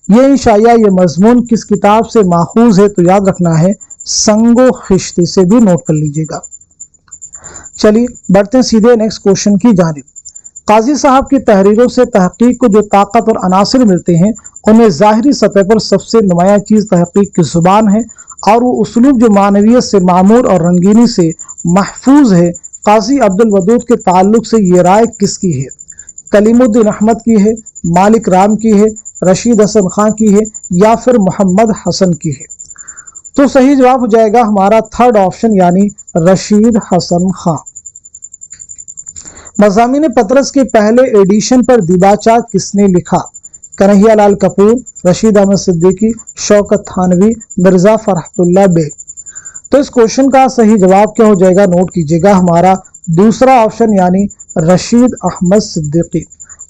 ये इंशाया ये मजमून किस किताब से माखूज है? तो याद रखना है संगो खिश्त, से भी नोट कर लीजिएगा। चलिए बढ़ते हैं सीधे नेक्स्ट क्वेश्चन की जानिब। काजी साहब की तहरीरों से तहकीक को जो ताकत और अनासर मिलते हैं उनमें ज़ाहिरी सतह पर सबसे नुमाया चीज़ तहकीक की ज़ुबान है और वो उसलूब जो मानवियत से मामूर और रंगीनी से महफूज है। काजी अब्दुल वदूद के ताल्लुक से ये राय किसकी है? कलीमुद्दीन अहमद की है, मालिक राम की है, रशीद हसन खां की है या फिर मोहम्मद हसन की है? तो सही जवाब हो जाएगा हमारा थर्ड ऑप्शन यानी रशीद हसन खां। मज़ामीन पतरस के पहले एडिशन पर दिबाचा किसने लिखा? कन्हैया लाल कपूर, रशीद अहमद सिद्दीकी, शौकत थानवी, मिर्जा फरहतुल्लाह बेग। तो इस क्वेश्चन का सही जवाब क्या हो जाएगा? नोट कीजिएगा हमारा दूसरा ऑप्शन यानी रशीद अहमद सिद्दीकी।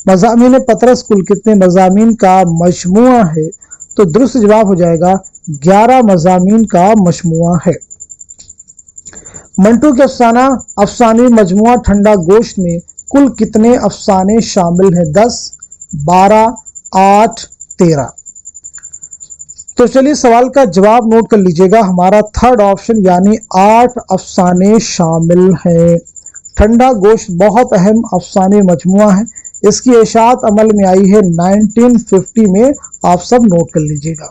मज़ामीन पतरस कुल कितने मज़ामीन का मजमुआ है? तो दुरुस्त जवाब हो जाएगा 11 मज़ामीन का मजमुआ है। मंटू के अफसानी मजमुआ ठंडा गोश्त में कुल कितने अफसाने शामिल हैं? 10, 12, 8, 13। तो चलिए सवाल का जवाब नोट कर लीजिएगा हमारा थर्ड ऑप्शन यानी 8 अफसाने शामिल हैं। ठंडा गोश्त बहुत अहम अफसाने मजमुआ है। इसकी इशाअत अमल में आई है 1950 में, आप सब नोट कर लीजिएगा।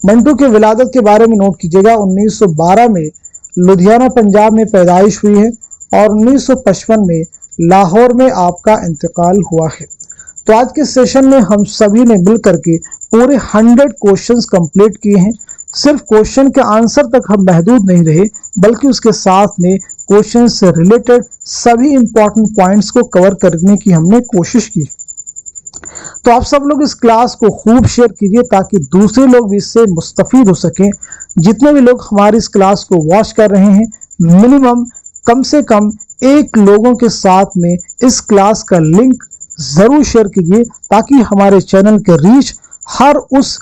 मंटू के विलादत के बारे में नोट कीजिएगा। 1912 में लुधियाना पंजाब में पैदाइश हुई है और 1955 में लाहौर में आपका इंतकाल हुआ है। तो आज के सेशन में हम सभी ने मिल करके पूरे 100 क्वेश्चंस कंप्लीट किए हैं। सिर्फ क्वेश्चन के आंसर तक हम महदूद नहीं रहे, बल्कि उसके साथ में क्वेश्चन से रिलेटेड सभी इंपॉर्टेंट पॉइंट्स को कवर करने की हमने कोशिश की। तो आप सब लोग इस क्लास को खूब शेयर कीजिए ताकि दूसरे लोग भी इससे मुस्तफीद हो सकें। जितने भी लोग हमारी इस क्लास को वॉच कर रहे हैं, मिनिमम कम से कम 1 लोगों के साथ में इस क्लास का लिंक जरूर शेयर कीजिए ताकि हमारे चैनल के रीच हर उस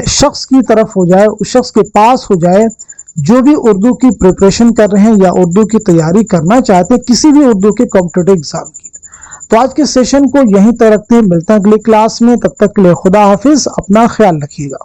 शख्स की तरफ हो जाए, उस शख्स के पास हो जाए जो भी उर्दू की प्रिपरेशन कर रहे हैं या उर्दू की तैयारी करना चाहते हैं, किसी भी उर्दू के कॉम्पिटिटिव एग्जाम की। तो आज के सेशन को यहीं तक रखते हैं, मिलते हैं अगली क्लास में। तब तक के लिए खुदा हाफिज, अपना ख्याल रखिएगा।